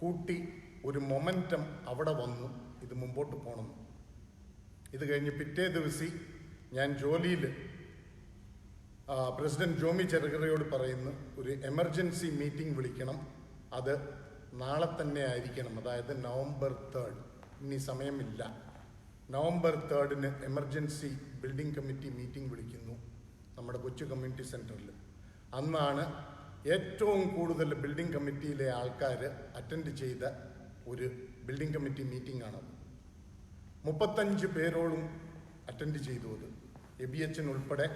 കൂട്ടി ഒരു മൊമെൻറ്റം അവിടെ വന്നു. ഇത് മുമ്പോട്ട് പോകണം. ഇത് കഴിഞ്ഞ് പിറ്റേ ദിവസം ഞാൻ ജോലിയിൽ പ്രസിഡന്റ് ജോമി ചെറുകരയോട് പറയുന്നു, ഒരു എമർജൻസി മീറ്റിംഗ് വിളിക്കണം, അത് നാളെ തന്നെ ആയിരിക്കണം, അതായത് നവംബർ 3. ഇനി സമയമില്ല. November 3 emergency building committee meeting വിളിക്കുന്നു നമ്മുടെ കൊച്ചു കമ്മ്യൂണിറ്റി സെൻറ്ററിൽ. അന്നാണ് ഏറ്റവും കൂടുതൽ ബിൽഡിംഗ് കമ്മിറ്റിയിലെ ആൾക്കാർ അറ്റൻഡ് ചെയ്ത ഒരു ബിൽഡിംഗ് കമ്മിറ്റി മീറ്റിംഗ് ആണ്. 35 പേരോളം അറ്റൻഡ് ചെയ്തു. അത് എബിയച്ഛൻ ഉൾപ്പെടെ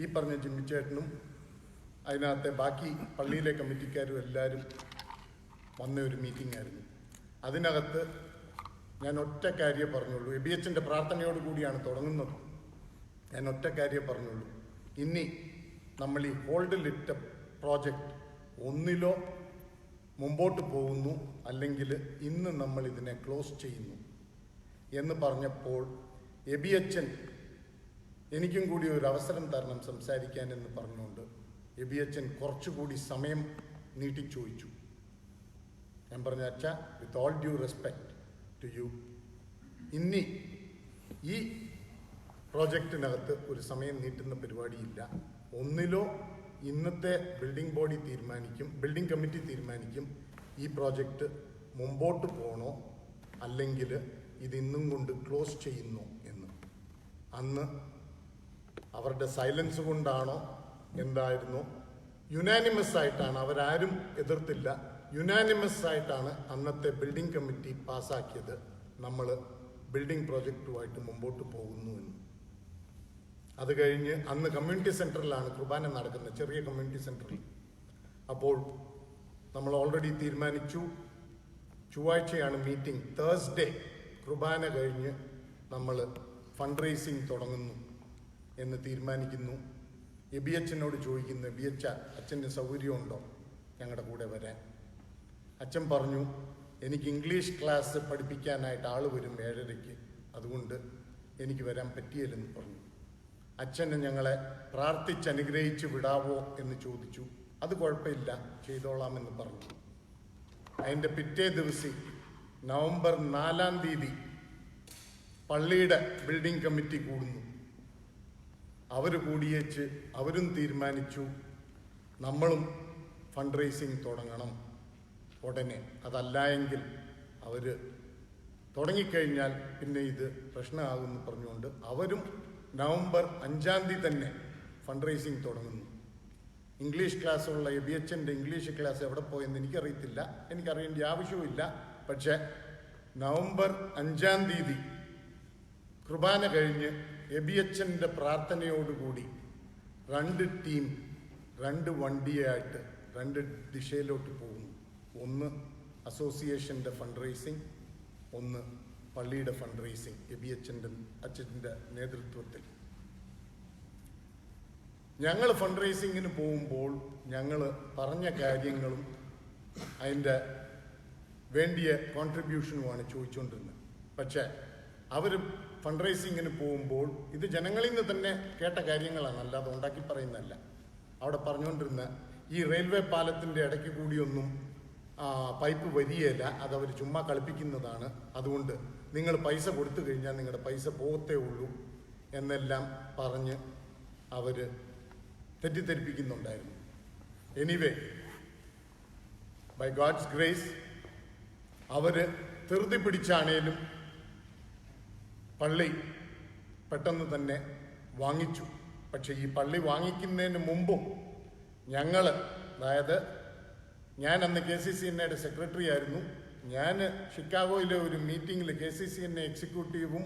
ഈ പറഞ്ഞ ജിമ്മിച്ചേട്ടനും അതിനകത്തെ ബാക്കി പള്ളിയിലെ കമ്മിറ്റിക്കാരും എല്ലാവരും വന്ന ഒരു മീറ്റിംഗ് ആയിരുന്നു. അതിനകത്ത് ഞാൻ ഒറ്റ കാര്യം പറഞ്ഞുള്ളൂ. എബിയച്ഛൻ്റെ പ്രാർത്ഥനയോട് കൂടിയാണ് തുടങ്ങുന്നത്. ഞാൻ ഒറ്റ കാര്യം പറഞ്ഞുള്ളൂ, ഇനി നമ്മൾ ഈ ഹോൾഡ് ലിറ്റ് പ്രോജക്റ്റ് ഒന്നിലോ മുമ്പോട്ട് പോകുന്നു, അല്ലെങ്കിൽ ഇന്ന് നമ്മൾ ഇതിനെ ക്ലോസ് ചെയ്യുന്നു എന്ന് പറഞ്ഞപ്പോൾ എബിയച്ഛൻ എനിക്കും കൂടി ഒരു അവസരം തരണം സംസാരിക്കാൻ എന്ന് പറഞ്ഞുകൊണ്ട് എബിയച്ഛൻ കുറച്ചുകൂടി സമയം നീട്ടിച്ചോദിച്ചു. ഞാൻ പറഞ്ഞ, അച്ഛാ, with all due respect to you, ഇനി ഈ പ്രോജക്റ്റിനകത്ത് ഒരു സമയം നീട്ടുന്ന പരിപാടിയില്ല. ഒന്നിലോ ഇന്നത്തെ ബിൽഡിംഗ് ബോഡി തീരുമാനിക്കും, ബിൽഡിംഗ് കമ്മിറ്റി തീരുമാനിക്കും ഈ പ്രോജക്റ്റ് മുമ്പോട്ട് പോകണോ അല്ലെങ്കിൽ ഇത് ഇന്നും കൊണ്ട് ക്ലോസ് ചെയ്യുന്നു എന്ന്. അന്ന് അവരുടെ സൈലൻസ് കൊണ്ടാണോ എന്തായിരുന്നു, യുനാനിമസ് ആയിട്ടാണ്, അവരാരും എതിർത്തില്ല, യുനാനിമസ് ആയിട്ടാണ് അന്നത്തെ ബിൽഡിംഗ് കമ്മിറ്റി പാസ്സാക്കിയത്, നമ്മൾ ബിൽഡിംഗ് പ്രോജക്റ്റുമായിട്ട് മുമ്പോട്ട് പോകുന്നു എന്ന്. അത് കഴിഞ്ഞ് അന്ന് കമ്മ്യൂണിറ്റി സെൻറ്ററിലാണ് കുർബാന നടക്കുന്നത്, ചെറിയ കമ്മ്യൂണിറ്റി സെൻറ്ററിൽ. അപ്പോൾ നമ്മൾ ഓൾറെഡി തീരുമാനിച്ചു, ചൊവ്വാഴ്ചയാണ് മീറ്റിംഗ്, തേഴ്സ്ഡേ കുർബാന കഴിഞ്ഞ് നമ്മൾ ഫണ്ട് റേസിങ് തുടങ്ങുന്നു എന്ന് തീരുമാനിക്കുന്നു. എബിയച്ഛനോട് ചോദിക്കുന്നു, എബിയച്ഛ, അച്ഛൻ്റെ സൗകര്യമുണ്ടോ ഞങ്ങളുടെ കൂടെ വരാൻ? അച്ഛൻ പറഞ്ഞു, എനിക്ക് ഇംഗ്ലീഷ് ക്ലാസ് പഠിപ്പിക്കാനായിട്ട് ആൾ വരും 7:30, അതുകൊണ്ട് എനിക്ക് വരാൻ പറ്റിയില്ലെന്ന് പറഞ്ഞു. അച്ഛന് ഞങ്ങളെ പ്രാർത്ഥിച്ചനുഗ്രഹിച്ച് വിടാവോ എന്ന് ചോദിച്ചു. അത് കുഴപ്പമില്ല, ചെയ്തോളാമെന്ന് പറഞ്ഞു. അതിൻ്റെ പിറ്റേ ദിവസം നവംബർ 4-ാം തീയതി പള്ളിയുടെ ബിൽഡിംഗ് കമ്മിറ്റി കൂടുന്നു. അവർ കൂടിയേച്ച് അവരും തീരുമാനിച്ചു നമ്മളും ഫണ്ട് റേസിങ് തുടങ്ങണം ഉടനെ. അതല്ല എങ്കിൽ അവർ തുടങ്ങിക്കഴിഞ്ഞാൽ പിന്നെ ഇത് പ്രശ്നമാകുമെന്ന് പറഞ്ഞുകൊണ്ട് അവരും നവംബർ 5-ാം തീയതി തന്നെ ഫണ്ട് റേസിങ് തുടങ്ങുന്നു. ഇംഗ്ലീഷ് ക്ലാസ്സുള്ള എബിഎച്ച്ൻ്റെ ഇംഗ്ലീഷ് ക്ലാസ് എവിടെ പോയെന്ന് എനിക്കറിയത്തില്ല, എനിക്കറിയേണ്ട ആവശ്യവുമില്ല. പക്ഷേ നവംബർ 5-ാം തീയതി കുർബാന കഴിഞ്ഞ് എബിഎച്ച്ൻ്റെ പ്രാർത്ഥനയോടുകൂടി 2 ടീം 2 വണ്ടിയായിട്ട് 2 ദിശയിലോട്ട് പോകുന്നു. ഒന്ന് അസോസിയേഷൻ്റെ ഫണ്ട് റേസിങ്, ഒന്ന് പള്ളിയുടെ ഫണ്ട് റേസിങ് അച്ഛൻ്റെ നേതൃത്വത്തിൽ. ഞങ്ങൾ ഫണ്ട് റേസിങ്ങിന് പോകുമ്പോൾ ഞങ്ങൾ പറഞ്ഞ കാര്യങ്ങളും അതിൻ്റെ വേണ്ടിയ കോൺട്രിബ്യൂഷനുമാണ് ചോദിച്ചുകൊണ്ടിരുന്നത്. പക്ഷേ അവർ ഫണ്ട് റേസിങ്ങിന് പോകുമ്പോൾ ഇത് ജനങ്ങളിൽ നിന്ന് തന്നെ കേട്ട കാര്യങ്ങളാണ്, അല്ലാതെ ഉണ്ടാക്കി പറയുന്നതല്ല. അവിടെ പറഞ്ഞുകൊണ്ടിരുന്ന ഈ റെയിൽവേ പാലത്തിൻ്റെ ഇടയ്ക്ക് കൂടിയൊന്നും പൈപ്പ് വരികയില്ല, അതവർ ചുമ്മാ കളിപ്പിക്കുന്നതാണ്, അതുകൊണ്ട് നിങ്ങൾ പൈസ കൊടുത്തു കഴിഞ്ഞാൽ നിങ്ങളുടെ പൈസ പോകത്തേ ഉള്ളൂ എന്നെല്ലാം പറഞ്ഞ് അവർ തെറ്റിദ്ധരിപ്പിക്കുന്നുണ്ടായിരുന്നു. എനിവേ, ബൈ ഗോഡ്സ് ഗ്രേസ് അവർ ധൃതി പിടിച്ചാണേലും പള്ളി പെട്ടെന്ന് തന്നെ വാങ്ങിച്ചു. പക്ഷെ ഈ പള്ളി വാങ്ങിക്കുന്നതിന് മുമ്പും ഞങ്ങൾ, അതായത് ഞാൻ അന്ന് KCCNAയുടെ സെക്രട്ടറി ആയിരുന്നു. ഞാൻ ഷിക്കാഗോയിലെ ഒരു മീറ്റിങ്ങിൽ KCCNA എക്സിക്യൂട്ടീവും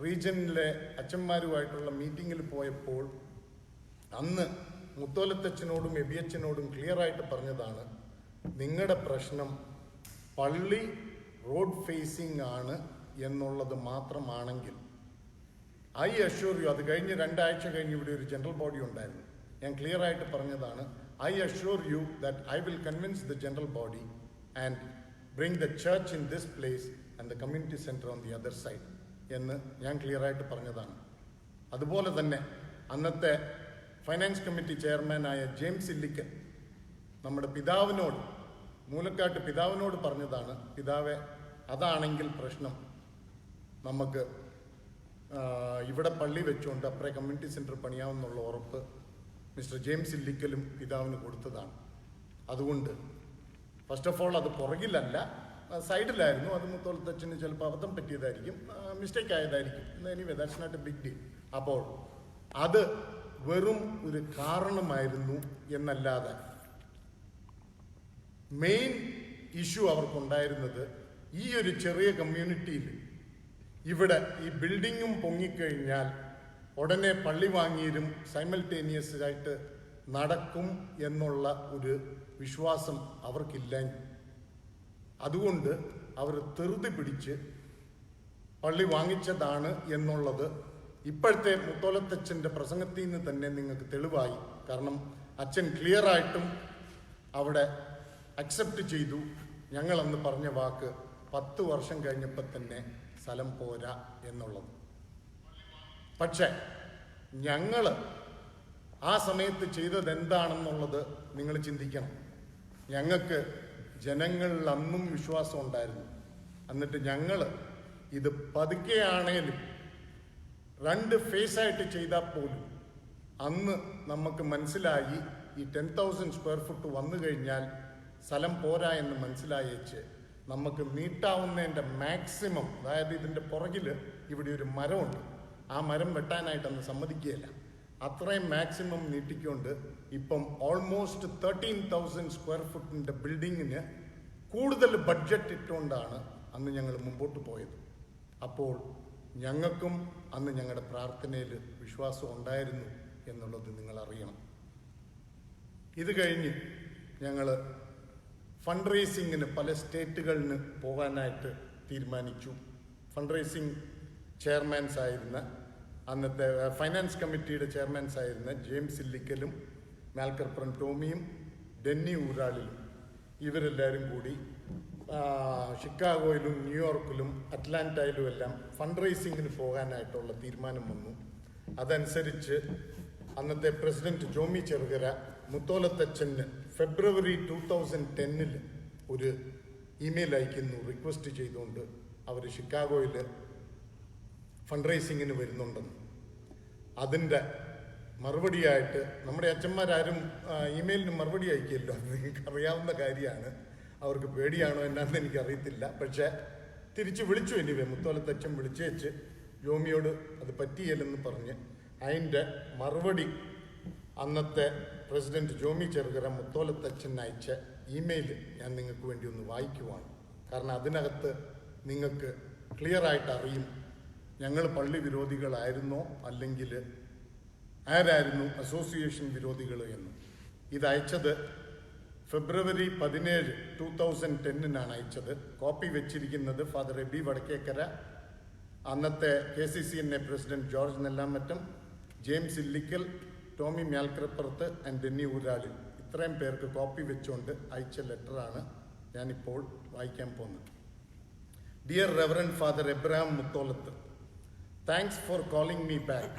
റീജിയനിലെ അച്ഛന്മാരുമായിട്ടുള്ള മീറ്റിങ്ങിൽ പോയപ്പോൾ അന്ന് മുത്തോലത്തച്ഛനോടും എബിയച്ഛനോടും ക്ലിയറായിട്ട് പറഞ്ഞതാണ്, നിങ്ങളുടെ പ്രശ്നം പള്ളി റോഡ് ഫേസിംഗ് ആണ് എന്നുള്ളത് മാത്രമാണെങ്കിൽ ഐ അഷ്യൂർ യു, അത് കഴിഞ്ഞ് 2 ആഴ്ച കഴിഞ്ഞ് ഇവിടെ ഒരു ജനറൽ ബോഡി ഉണ്ടായിരുന്നു. ഞാൻ ക്ലിയറായിട്ട് പറഞ്ഞതാണ്, I assure you that I will convince the general body and bring the church in this place and the community centre on the other side എന്ന് ഞാൻ ക്ലിയറായിട്ട് പറഞ്ഞതാണ്. അതുപോലെ തന്നെ അന്നത്തെ ഫൈനാൻസ് കമ്മിറ്റി ചെയർമാനായ ജെയിംസ് ഇല്ലിക്കൻ നമ്മുടെ പിതാവിനോട്, മൂലക്കാട്ട് പിതാവിനോട് പറഞ്ഞതാണ്, പിതാവെ അതാണെങ്കിൽ പ്രശ്നം നമുക്ക് ഇവിടെ പള്ളി വെച്ചുകൊണ്ട് അപ്പുറേ കമ്മ്യൂണിറ്റി സെൻറ്റർ പണിയാമെന്നുള്ള ഉറപ്പ് മിസ്റ്റർ ജെയിംസ് ഇല്ലിക്കലും പിതാവിന് കൊടുത്തതാണ്. അതുകൊണ്ട് ഫസ്റ്റ് ഓഫ് ഓൾ അത് പുറകിലല്ല, സൈഡിലായിരുന്നു. അത് മുത്തോലത്തച്ഛന് ചിലപ്പോൾ അബദ്ധം പറ്റിയതായിരിക്കും, മിസ്റ്റേക്ക് ആയതായിരിക്കും. Anyway that's not a big deal. അപ്പോൾ അത് വെറും ഒരു കാരണമായിരുന്നു എന്നല്ലാതെ മെയിൻ ഇഷ്യൂ അവർക്കുണ്ടായിരുന്നത് ഈ ഒരു ചെറിയ കമ്മ്യൂണിറ്റിയിൽ ഇവിടെ ഈ ബിൽഡിങ്ങും പൊങ്ങിക്കഴിഞ്ഞാൽ ഉടനെ പള്ളി വാങ്ങിയരും സൈമൾട്ടേനിയസ് ആയിട്ട് നടക്കും എന്നുള്ള ഒരു വിശ്വാസം അവർക്കില്ല. അതുകൊണ്ട് അവർ ധൃതി പിടിച്ച് പള്ളി വാങ്ങിച്ചതാണ് എന്നുള്ളത് ഇപ്പോഴത്തെ മുത്തോലത്തച്ഛൻ്റെ പ്രസംഗത്തിൽ നിന്ന് തന്നെ നിങ്ങൾക്ക് തെളിവായി. കാരണം അച്ഛൻ ക്ലിയറായിട്ടും അവിടെ അക്സെപ്റ്റ് ചെയ്തു. ഞങ്ങളന്ന് പറഞ്ഞ വാക്ക് 10 വർഷം കഴിഞ്ഞപ്പോൾ തന്നെ സ്ഥലം പോരാ എന്നുള്ളത്. പക്ഷേ ഞങ്ങൾ ആ സമയത്ത് ചെയ്തത് എന്താണെന്നുള്ളത് നിങ്ങൾ ചിന്തിക്കണം. ഞങ്ങൾക്ക് ജനങ്ങളിൽ അന്നും വിശ്വാസം ഉണ്ടായിരുന്നു. എന്നിട്ട് ഞങ്ങൾ ഇത് പതുക്കെയാണേലും 2 ഫേസായിട്ട് ചെയ്താൽ പോലും അന്ന് നമുക്ക് മനസ്സിലായി ഈ 10,000 സ്ക്വയർ ഫുട്ട് വന്നു കഴിഞ്ഞാൽ സ്ഥലം പോരാ എന്ന് മനസ്സിലായേച്ച് നമുക്ക് നീട്ടാവുന്നതിൻ്റെ മാക്സിമം, അതായത് ഇതിൻ്റെ പുറകിൽ ഇവിടെ ഒരു മരമുണ്ട്, ആ മരം വെട്ടാനായിട്ട് അന്ന് സമ്മതിക്കുകയില്ല, അത്രയും മാക്സിമം നീട്ടിക്കൊണ്ട് ഇപ്പം ഓൾമോസ്റ്റ് 13,000 സ്ക്വയർ ഫുട്ടിൻ്റെ ബിൽഡിങ്ങിന് കൂടുതൽ ബഡ്ജറ്റ് ഇട്ടുകൊണ്ടാണ് അന്ന് ഞങ്ങൾ മുമ്പോട്ട് പോയത്. അപ്പോൾ ഞങ്ങൾക്കും അന്ന് ഞങ്ങളുടെ പ്രാർത്ഥനയിൽ വിശ്വാസം ഉണ്ടായിരുന്നു എന്നുള്ളത് നിങ്ങൾ അറിയണം. ഇത് കഴിഞ്ഞ് ഞങ്ങൾ ഫണ്ട് റേസിങ്ങിന് പല സ്റ്റേറ്റുകളിന് പോകാനായിട്ട് തീരുമാനിച്ചു. ഫണ്ട് റേസിംഗ് ചെയർമാൻസ് ആയിരുന്ന അന്നത്തെ ഫൈനാൻസ് കമ്മിറ്റിയുടെ ചെയർമാൻസ് ആയിരുന്ന ജെയിംസ് ഇല്ലിക്കലും മാൽക്കർപ്പുറം ടോമിയും ഡെന്നി ഊരാളിലും ഇവരെല്ലാവരും കൂടി ഷിക്കാഗോയിലും ന്യൂയോർക്കിലും അറ്റ്ലാന്റയിലും എല്ലാം ഫണ്ട് റേസിങ്ങിന് പോകാനായിട്ടുള്ള തീരുമാനം വന്നു. അതനുസരിച്ച് അന്നത്തെ പ്രസിഡന്റ് ജോമി ചെറുകര മുത്തോലത്തച്ഛന് ഫെബ്രുവരി 2010 ഒരു ഇമെയിൽ അയക്കുന്നു റിക്വസ്റ്റ് ചെയ്തുകൊണ്ട് അവർ ഷിക്കാഗോയിൽ ഫണ്ട് റൈസിങ്ങിന് വരുന്നുണ്ടെന്ന്. അതിൻ്റെ മറുപടിയായിട്ട് നമ്മുടെ അച്ഛന്മാരാരും ഇമെയിലിന് മറുപടി അയക്കില്ലല്ലോ, അത് നിങ്ങൾക്ക് അറിയാവുന്ന കാര്യമാണ്. അവർക്ക് പേടിയാണോ എന്നാന്ന് എനിക്കറിയത്തില്ല. പക്ഷേ തിരിച്ച് വിളിച്ചു. എനിവേ മുത്തോലത്തച്ഛൻ വിളിച്ചേച്ച് ജോമിയോട് അത് പറ്റിയില്ലെന്ന് പറഞ്ഞ് അതിൻ്റെ മറുപടി അന്നത്തെ പ്രസിഡന്റ് ജോമി ചെറുകര മുത്തോലത്തച്ഛൻ അയച്ച ഇമെയിൽ ഞാൻ നിങ്ങൾക്ക് വേണ്ടി ഒന്ന് വായിക്കുവാണ്. കാരണം അതിനകത്ത് നിങ്ങൾക്ക് ക്ലിയറായിട്ട് അറിയും ഞങ്ങൾ പള്ളി വിരോധികളായിരുന്നോ അല്ലെങ്കിൽ ആരായിരുന്നു അസോസിയേഷൻ വിരോധികൾ എന്ന്. ഇത് അയച്ചത് ഫെബ്രുവരി 17, 2010 അയച്ചത്. കോപ്പി വെച്ചിരിക്കുന്നത് ഫാദർ എബി വടക്കേക്കര, അന്നത്തെ KCCNA president George Nellamattam, James Illikkal, Tommy Myalkarapurath and Denny Ooralil. ഇത്രയും പേർക്ക് കോപ്പി വെച്ചുകൊണ്ട് അയച്ച ലെറ്ററാണ് ഞാനിപ്പോൾ വായിക്കാൻ പോകുന്നത്. Dear reverend father Abraham Mutholath, thanks for calling me back.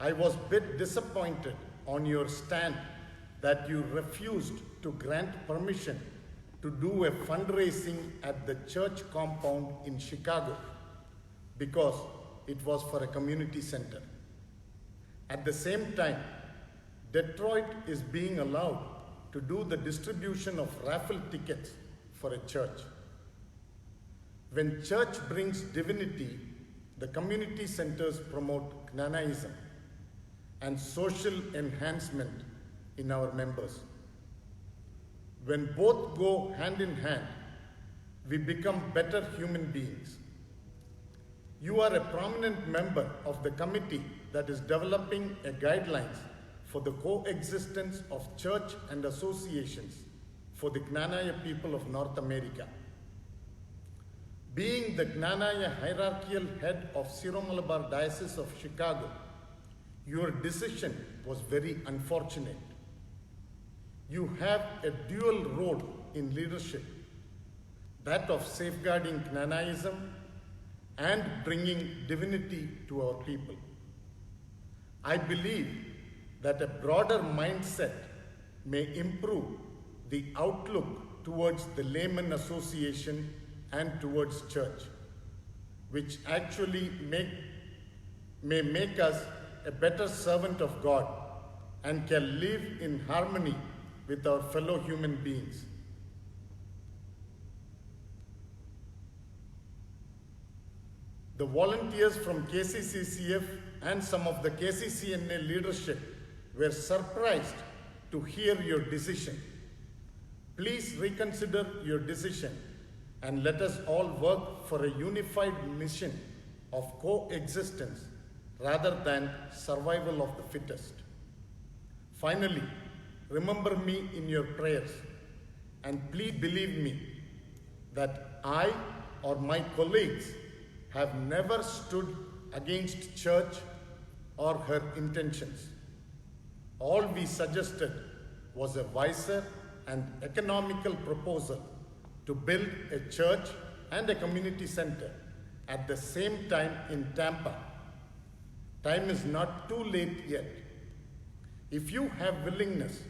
I was a bit disappointed on your stand that you refused to grant permission to do a fundraising at the church compound in Chicago because it was for a community center. At the same time, Detroit is being allowed to do the distribution of raffle tickets for a church. When church brings divinity, the community centers promote Knanaism and social enhancement in our members. When both go hand in hand, we become better human beings. You are a prominent member of the committee that is developing a guidelines for the coexistence of church and associations for the Knanaya people of North America. Being the Knanaya hierarchical head of Syro-Malabar Diocese of Chicago, your decision was very unfortunate. You have a dual role in leadership, that of safeguarding Knanaism and bringing divinity to our people. I believe that a broader mindset may improve the outlook towards the layman association and towards church, which actually may make us a better servant of God and can live in harmony with our fellow human beings. The volunteers from KCCCF and some of the KCCNA leadership were surprised to hear your decision. Please reconsider your decision and let us all work for a unified mission of coexistence rather than survival of the fittest. Finally, remember me in your prayers and please believe me that I or my colleagues have never stood against church or her intentions. All we suggested was a wiser and economical proposal to build a church and a community center at the same time in Tampa. Time is not too late yet. If you have willingness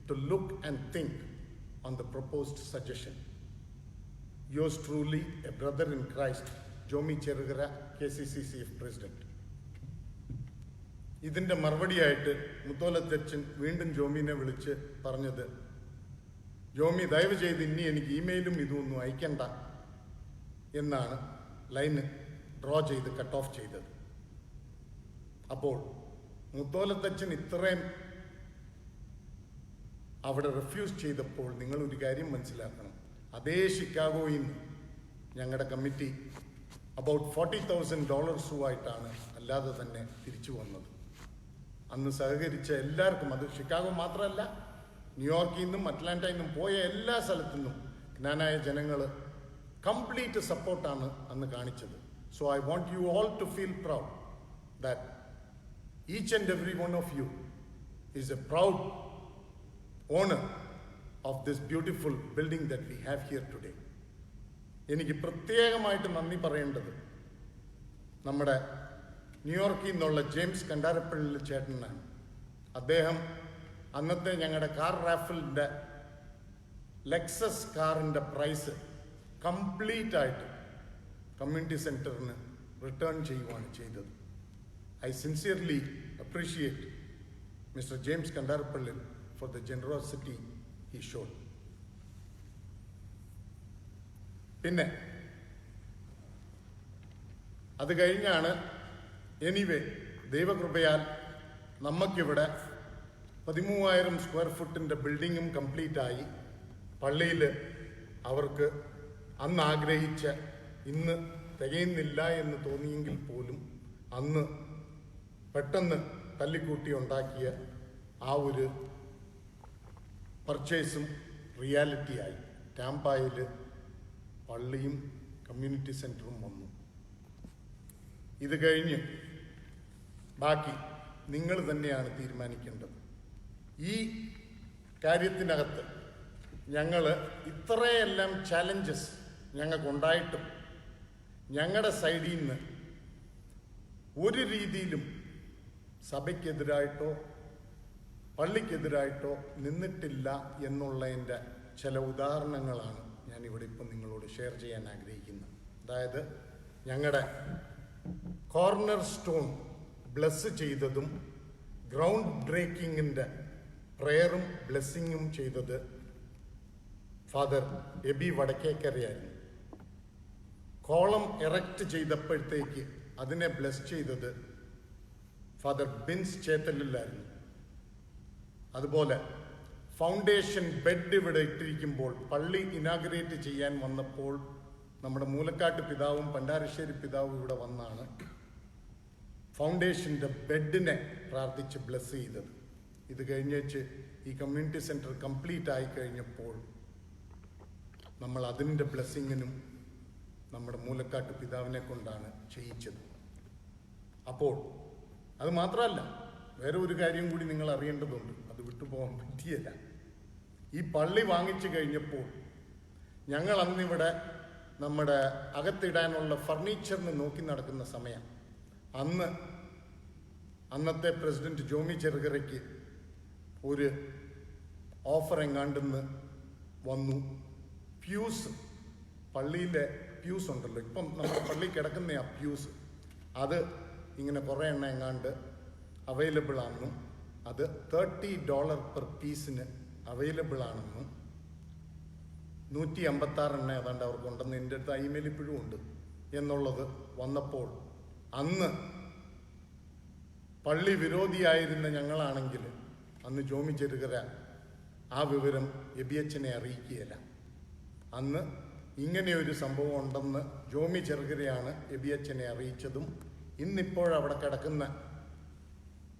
to look and think on the proposed suggestion. Yours truly, a brother in Christ, Jomi Cherugara, KCCCF President. ഇതിൻ്റെ മറുപടിയായിട്ട് മുത്തോലത്തച്ഛൻ വീണ്ടും ജോമിനെ വിളിച്ച് പറഞ്ഞത്, ജോമി ദയവ് ചെയ്ത് ഇനി എനിക്ക് ഇമെയിലും ഇതൊന്നും അയക്കണ്ട എന്നാണ് ലൈന് ഡ്രോ ചെയ്ത് കട്ട് ഓഫ് ചെയ്തത്. അപ്പോൾ മുത്തോലത്തച്ഛൻ ഇത്രയും അവിടെ റിഫ്യൂസ് ചെയ്തപ്പോൾ നിങ്ങളൊരു കാര്യം മനസ്സിലാക്കണം. അതേ ഷിക്കാഗോയിൽ നിന്ന് ഞങ്ങളുടെ കമ്മിറ്റി അബൌട്ട് $40,000 അല്ലാതെ തന്നെ തിരിച്ചു വന്നത്. അന്ന് സഹകരിച്ച എല്ലാവർക്കും, അത് ഷിക്കാഗോ മാത്രമല്ല, ന്യൂയോർക്കിൽ നിന്നും അറ്റ്ലാന്റയിൽ നിന്നും പോയ എല്ലാ സ്ഥലത്തു നിന്നും ജ്ഞാനായ ജനങ്ങൾ കംപ്ലീറ്റ് സപ്പോർട്ടാണ് അന്ന് കാണിച്ചത്. So I want you all to feel proud that each and every one of you is a proud owner of this beautiful building that we have here today. എനിക്ക് പ്രത്യേകമായിട്ട് നന്ദി പറയേണ്ടത് നമ്മുടെ ന്യൂയോർക്കിൽ നിന്നുള്ള ജെയിംസ് കണ്ടാരപ്പള്ളി ചേട്ടനാണ്. അദ്ദേഹം അന്നത്തെ ഞങ്ങളുടെ കാർ റാഫിലിൻ്റെ ലെക്സസ് കാറിൻ്റെ പ്രൈസ് കംപ്ലീറ്റ് ആയിട്ട് കമ്മ്യൂണിറ്റി സെൻറ്ററിന് റിട്ടേൺ ചെയ്യുകയാണ് ചെയ്തത്. I sincerely appreciate mister James Kandarappally for the generosity he showed. പിന്നെ അത് കഴിഞ്ഞാണ് എനിവേ ദൈവകൃപയാൽ നമുക്കിവിടെ 13,000 സ്ക്വയർ ഫുട്ടിൻ്റെ ബിൽഡിങ്ങും കംപ്ലീറ്റായി. പള്ളിയിൽ അവർക്ക് അന്ന് ആഗ്രഹിച്ച, ഇന്ന് തികയുന്നില്ല എന്ന് തോന്നിയെങ്കിൽ പോലും അന്ന് പെട്ടെന്ന് തല്ലിക്കൂട്ടി ഉണ്ടാക്കിയ ആ ഒരു പർച്ചേസും റിയാലിറ്റിയായി. ടാംപായിൽ പള്ളിയും കമ്മ്യൂണിറ്റി സെൻറ്ററും വന്നു. ഇത് കഴിഞ്ഞ് ബാക്കി നിങ്ങൾ തന്നെയാണ് തീരുമാനിക്കേണ്ടത്. ഈ കാര്യത്തിനകത്ത് ഞങ്ങൾ ഇത്രയെല്ലാം ചാലഞ്ചസ് ഞങ്ങൾക്കുണ്ടായിട്ടും ഞങ്ങളുടെ സൈഡിൽ നിന്ന് ഒരു രീതിയിലും സഭയ്ക്കെതിരായിട്ടോ പള്ളിക്കെതിരായിട്ടോ നിന്നിട്ടില്ല എന്നുള്ളതിൻ്റെ ചില ഉദാഹരണങ്ങളാണ് ഞാനിവിടെ ഇപ്പം നിങ്ങളോട് ഷെയർ ചെയ്യാൻ ആഗ്രഹിക്കുന്നത്. അതായത് ഞങ്ങളുടെ കോർണർ സ്റ്റോൺ ബ്ലെസ് ചെയ്തതും ഗ്രൗണ്ട് ബ്രേക്കിങ്ങിൻ്റെ പ്രയറും ബ്ലെസ്സിങ്ങും ചെയ്തത് ഫാദർ എബി വടക്കേക്കരയായിരുന്നു. കോളം എറക്റ്റ് ചെയ്തപ്പോഴത്തേക്ക് അതിനെ ബ്ലെസ് ചെയ്തത് ഫാദർ ബിൻസ് ചേത്തലിലായിരുന്നു. അതുപോലെ ഫൗണ്ടേഷൻ ബെഡ് ഇവിടെ ഇട്ടിരിക്കുമ്പോൾ പള്ളി ഇനാഗ്രേറ്റ് ചെയ്യാൻ വന്നപ്പോൾ നമ്മുടെ മൂലക്കാട്ട് പിതാവും പണ്ടാരശ്ശേരി പിതാവും ഇവിടെ വന്നാണ് ഫൗണ്ടേഷൻ്റെ ബെഡിനെ പ്രാർത്ഥിച്ച് ബ്ലെസ് ചെയ്തത്. ഇത് കഴിഞ്ഞേച്ച് ഈ കമ്മ്യൂണിറ്റി സെൻറ്റർ കംപ്ലീറ്റ് ആയി കഴിഞ്ഞപ്പോൾ നമ്മൾ അതിൻ്റെ ബ്ലെസ്സിങ്ങിനും നമ്മുടെ മൂലക്കാട്ട് പിതാവിനെ കൊണ്ടാണ് ചെയ്യിച്ചത്. അപ്പോൾ അത് മാത്രമല്ല, വേറെ ഒരു കാര്യം കൂടി നിങ്ങൾ അറിയേണ്ടതുണ്ട്, അത് വിട്ടുപോകാൻ പറ്റിയല്ല. ഈ പള്ളി വാങ്ങിച്ചു കഴിഞ്ഞപ്പോൾ ഞങ്ങൾ അന്നിവിടെ നമ്മുടെ അകത്തിടാനുള്ള ഫർണിച്ചറിന് നോക്കി നടക്കുന്ന സമയം അന്നത്തെ പ്രസിഡന്റ് ജോമി ചെറുകരയ്ക്ക് ഒരു ഓഫർ എങ്ങാണ്ടെന്ന് വന്നു. പ്യൂസ്, പള്ളിയിലെ പ്യൂസ് ഉണ്ടല്ലോ, ഇപ്പം നമ്മുടെ പള്ളി കിടക്കുന്ന ആ പ്യൂസ്, അത് ഇങ്ങനെ കുറേ എണ്ണ എങ്ങാണ്ട് അവൈലബിൾ ആണെന്നും അത് $30 പെർ പീസിന് അവൈലബിൾ ആണെന്നും 156 എണ്ണ ഏതാണ്ട് അവർക്കുണ്ടെന്ന് എൻ്റെ അടുത്ത് ഐമെയിൽ ഇപ്പോഴും ഉണ്ട് എന്നുള്ളത് വന്നപ്പോൾ അന്ന് പള്ളി വിരോധിയായിരുന്ന ഞങ്ങളാണെങ്കിൽ അന്ന് ജോമി ചെറുകര ആ വിവരം എബിയച്ചനെ അറിയിക്കുകയില്ല. അന്ന് ഇങ്ങനെയൊരു സംഭവം ഉണ്ടെന്ന് ജോമി ചെറുകരയാണ് എബിയച്ചനെ അറിയിച്ചതും ഇന്നിപ്പോഴവിടെ കിടക്കുന്ന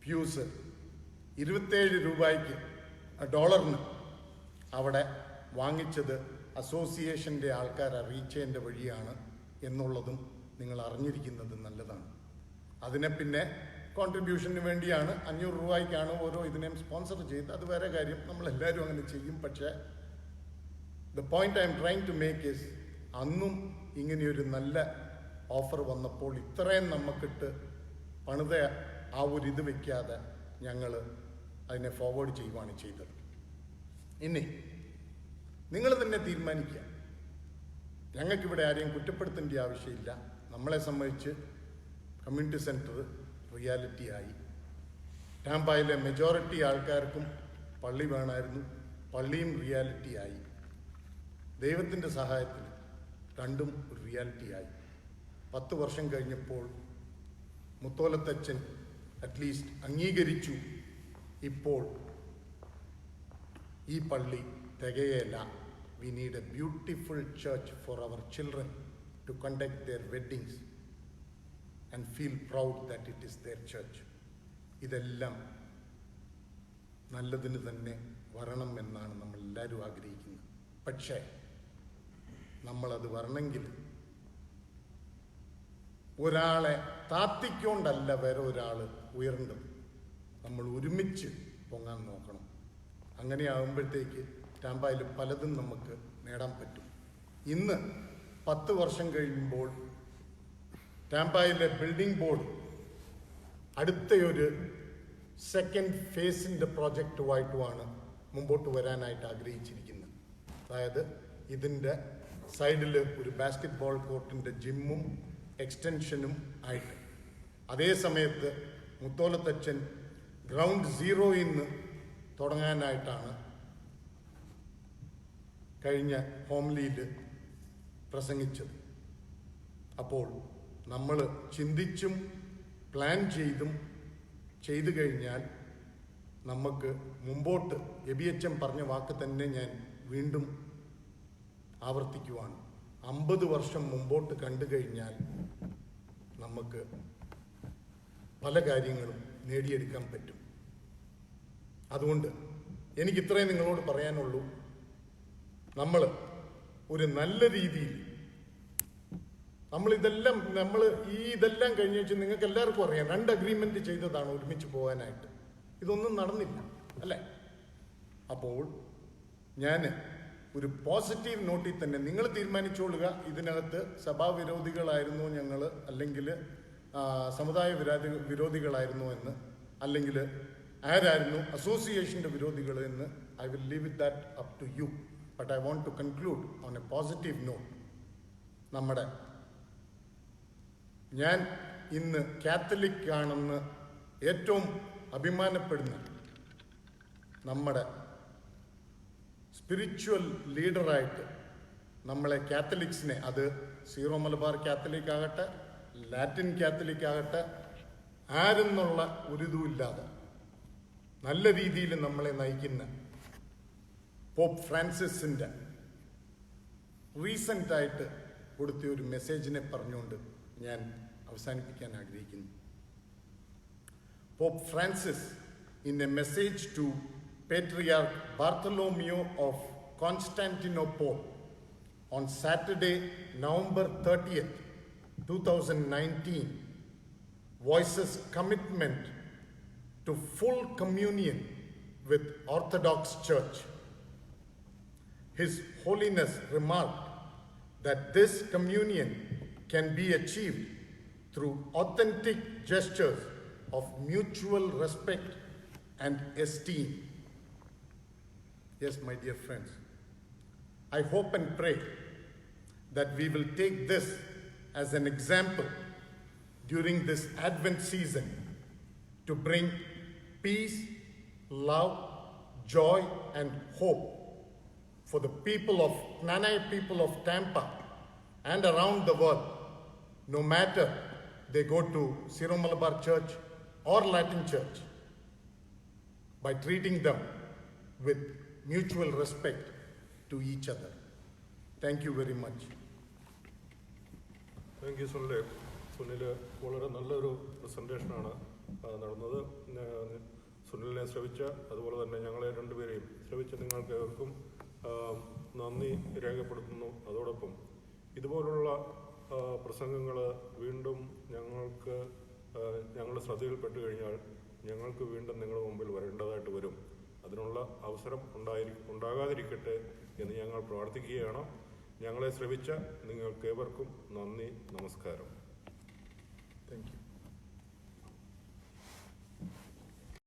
പ്യൂസ് 27 രൂപയ്ക്ക് ഡോളറിന് അവിടെ വാങ്ങിച്ചത് അസോസിയേഷൻ്റെ ആൾക്കാർ അറിയിച്ചതിൻ്റെ വഴിയാണ് എന്നുള്ളതും നിങ്ങൾ അറിഞ്ഞിരിക്കുന്നത് നല്ലതാണ്. അതിനെ പിന്നെ കോൺട്രിബ്യൂഷന് വേണ്ടിയാണ് 500 രൂപയ്ക്കാണ് ഓരോ ഇതിനെയും സ്പോൺസർ ചെയ്ത്, അത് വേറെ കാര്യം, നമ്മളെല്ലാവരും അങ്ങനെ ചെയ്യും. പക്ഷേ the point I'm trying to make is, അന്നും ഇങ്ങനെയൊരു നല്ല ഓഫർ വന്നപ്പോൾ ഇത്രയും നമുക്കിട്ട് പണിത ആ ഒരു ഇത് വയ്ക്കാതെ ഞങ്ങൾ അതിനെ ഫോർവേഡ് ചെയ്യുകയാണ് ചെയ്തത്. ഇനി നിങ്ങൾ തന്നെ തീരുമാനിക്കുക. ഞങ്ങൾക്കിവിടെ ആരെയും കുറ്റപ്പെടുത്തേണ്ട ആവശ്യമില്ല. നമ്മളെ സംബന്ധിച്ച് കമ്മ്യൂണിറ്റി സെൻറ്റർ റിയാലിറ്റിയായി. ടാംപായിലെ മെജോറിറ്റി ആൾക്കാർക്കും പള്ളി വേണമായിരുന്നു, പള്ളിയും റിയാലിറ്റിയായി. ദൈവത്തിൻ്റെ സഹായത്തിൽ രണ്ടും റിയാലിറ്റിയായി. 10 വർഷം കഴിഞ്ഞപ്പോൾ മുത്തോലത്തച്ഛൻ അറ്റ്ലീസ്റ്റ് അംഗീകരിച്ചു, ഇപ്പോൾ ഈ പള്ളി തികയല്ല, we need a beautiful church for our children to conduct their weddings and feel proud that it is their church. ഇതെല്ലാം നല്ലതിന് തന്നെ വരണം എന്നാണ് നമ്മൾ എല്ലാവരും ആഗ്രഹിക്കുന്നത്. പക്ഷേ നമ്മളത് വരണമെങ്കിൽ ഒരാളെ താത്തിക്കൊണ്ടല്ല വേറെ ഒരാൾ ഉയരേണ്ടത്, നമ്മൾ ഒരുമിച്ച് പൊങ്ങാൻ നോക്കണം. അങ്ങനെ ആകുമ്പോഴത്തേക്ക് ടാംപായിൽ പലതും നമുക്ക് നേടാൻ പറ്റും. ഇന്ന് 10 വർഷം കഴിയുമ്പോൾ ടാംപായിലെ ബിൽഡിംഗ് ബോർഡ് അടുത്തൊരു സെക്കൻഡ് ഫേസിൻ്റെ പ്രോജക്റ്റുമായിട്ടുമാണ് മുമ്പോട്ട് വരാനായിട്ട് ആഗ്രഹിച്ചിരിക്കുന്നത്. അതായത് ഇതിൻ്റെ സൈഡിൽ ഒരു ബാസ്കറ്റ് ബോൾ കോർട്ടിൻ്റെ ജിമ്മും എക്സ്റ്റൻഷനും ആയിട്ട്. അതേ സമയത്ത് മുത്തോലത്തച്ഛൻ ഗ്രൗണ്ട് സീറോയിൽ നിന്ന് തുടങ്ങാനായിട്ടാണ് കഴിഞ്ഞ ഹോംലിയിൽ പ്രസംഗിച്ചത്. അപ്പോൾ നമ്മൾ ചിന്തിച്ചും പ്ലാൻ ചെയ്തു കഴിഞ്ഞാൽ നമുക്ക് മുമ്പോട്ട് എബിഎച്ച്എം പറഞ്ഞ വാക്ക് തന്നെ ഞാൻ വീണ്ടും ആവർത്തിക്കുവാണ്. 50 വർഷം മുമ്പോട്ട് കണ്ടു കഴിഞ്ഞാൽ നമുക്ക് പല കാര്യങ്ങളും നേടിയെടുക്കാൻ പറ്റും. അതുകൊണ്ട് എനിക്ക് ഇത്രയും നിങ്ങളോട് പറയാനുള്ളൂ. നമ്മൾ ഒരു നല്ല രീതിയിൽ ഇതെല്ലാം കഴിഞ്ഞ വെച്ചാൽ നിങ്ങൾക്ക് എല്ലാവർക്കും അറിയാം, 2 അഗ്രിമെന്റ് ചെയ്തതാണ് ഒരുമിച്ച് പോകാനായിട്ട്. ഇതൊന്നും നടന്നില്ല അല്ലേ? അപ്പോൾ ഞാൻ ഒരു പോസിറ്റീവ് നോട്ടിൽ തന്നെ നിങ്ങൾ തീരുമാനിച്ചോളുക. ഇതിനകത്ത് സഭാവിരോധികളായിരുന്നോ ഞങ്ങൾ, അല്ലെങ്കിൽ സമുദായ വിരോധികളായിരുന്നോ എന്ന്, അല്ലെങ്കിൽ ആരായിരുന്നു അസോസിയേഷൻ്റെ വിരോധികൾ എന്ന്. I will leave it that up to you. But I want to conclude on a positive note. ഞാൻ ഇന്ന് കാത്തലിക് ആണെന്ന് ഏറ്റവും അഭിമാനപ്പെടുന്ന നമ്മുടെ സ്പിരിച്വൽ ലീഡറായിട്ട് നമ്മളെ കാത്തലിക്സിനെ, അത് സീറോ മലബാർ കാത്തലിക് ആകട്ടെ, ലാറ്റിൻ കാത്തലിക് ആകട്ടെ, ആരെന്നുള്ള ഒരിതുമില്ലാതെ നല്ല രീതിയിൽ നമ്മളെ നയിക്കുന്ന പോപ്പ് ഫ്രാൻസിസിൻ്റെ റീസെൻ്റായിട്ട് കൊടുത്ത ഒരു മെസ്സേജിനെ പറഞ്ഞുകൊണ്ട് ഞാൻ അവസാനിപ്പിക്കാൻ ആഗ്രഹിക്കുന്നു. Pope Francis, in a message to Patriarch Bartholomew of Constantinople on Saturday, November 30th, 2019, voices commitment to full communion with Orthodox Church. His Holiness remarked that this communion can be achieved through authentic gestures of mutual respect and esteem. Yes, my dear friends, I hope and pray that we will take this as an example during this Advent season to bring peace, love, joy, and hope for the people of Knanaya people of Tampa and around the world, no matter they go to Syro Malabar Church or Latin Church, by treating them with mutual respect to each other. Thank you very much. Thank you Sunil. Sunil വളരെ നല്ലൊരു പ്രസൻറ്റേഷനാണ് നടന്നത്. സുനിലിനെ ശ്രവിച്ച, അതുപോലെ തന്നെ ഞങ്ങളെ രണ്ടുപേരെയും ശ്രവിച്ച നിങ്ങൾക്ക് ഏവർക്കും നന്ദി രേഖപ്പെടുത്തുന്നു. അതോടൊപ്പം ഇതുപോലുള്ള പ്രസംഗങ്ങൾ വീണ്ടും ഞങ്ങളുടെ ശ്രദ്ധയിൽപ്പെട്ട് കഴിഞ്ഞാൽ ഞങ്ങൾക്ക് വീണ്ടും നിങ്ങളുടെ മുമ്പിൽ വരേണ്ടതായിട്ട് വരും. അതിനുള്ള അവസരം ഉണ്ടാകാതിരിക്കട്ടെ എന്ന് ഞങ്ങൾ പ്രാർത്ഥിക്കുകയാണ്. ഞങ്ങളെ ശ്രവിച്ച നിങ്ങൾക്കേവർക്കും നന്ദി, നമസ്കാരം. Thank you.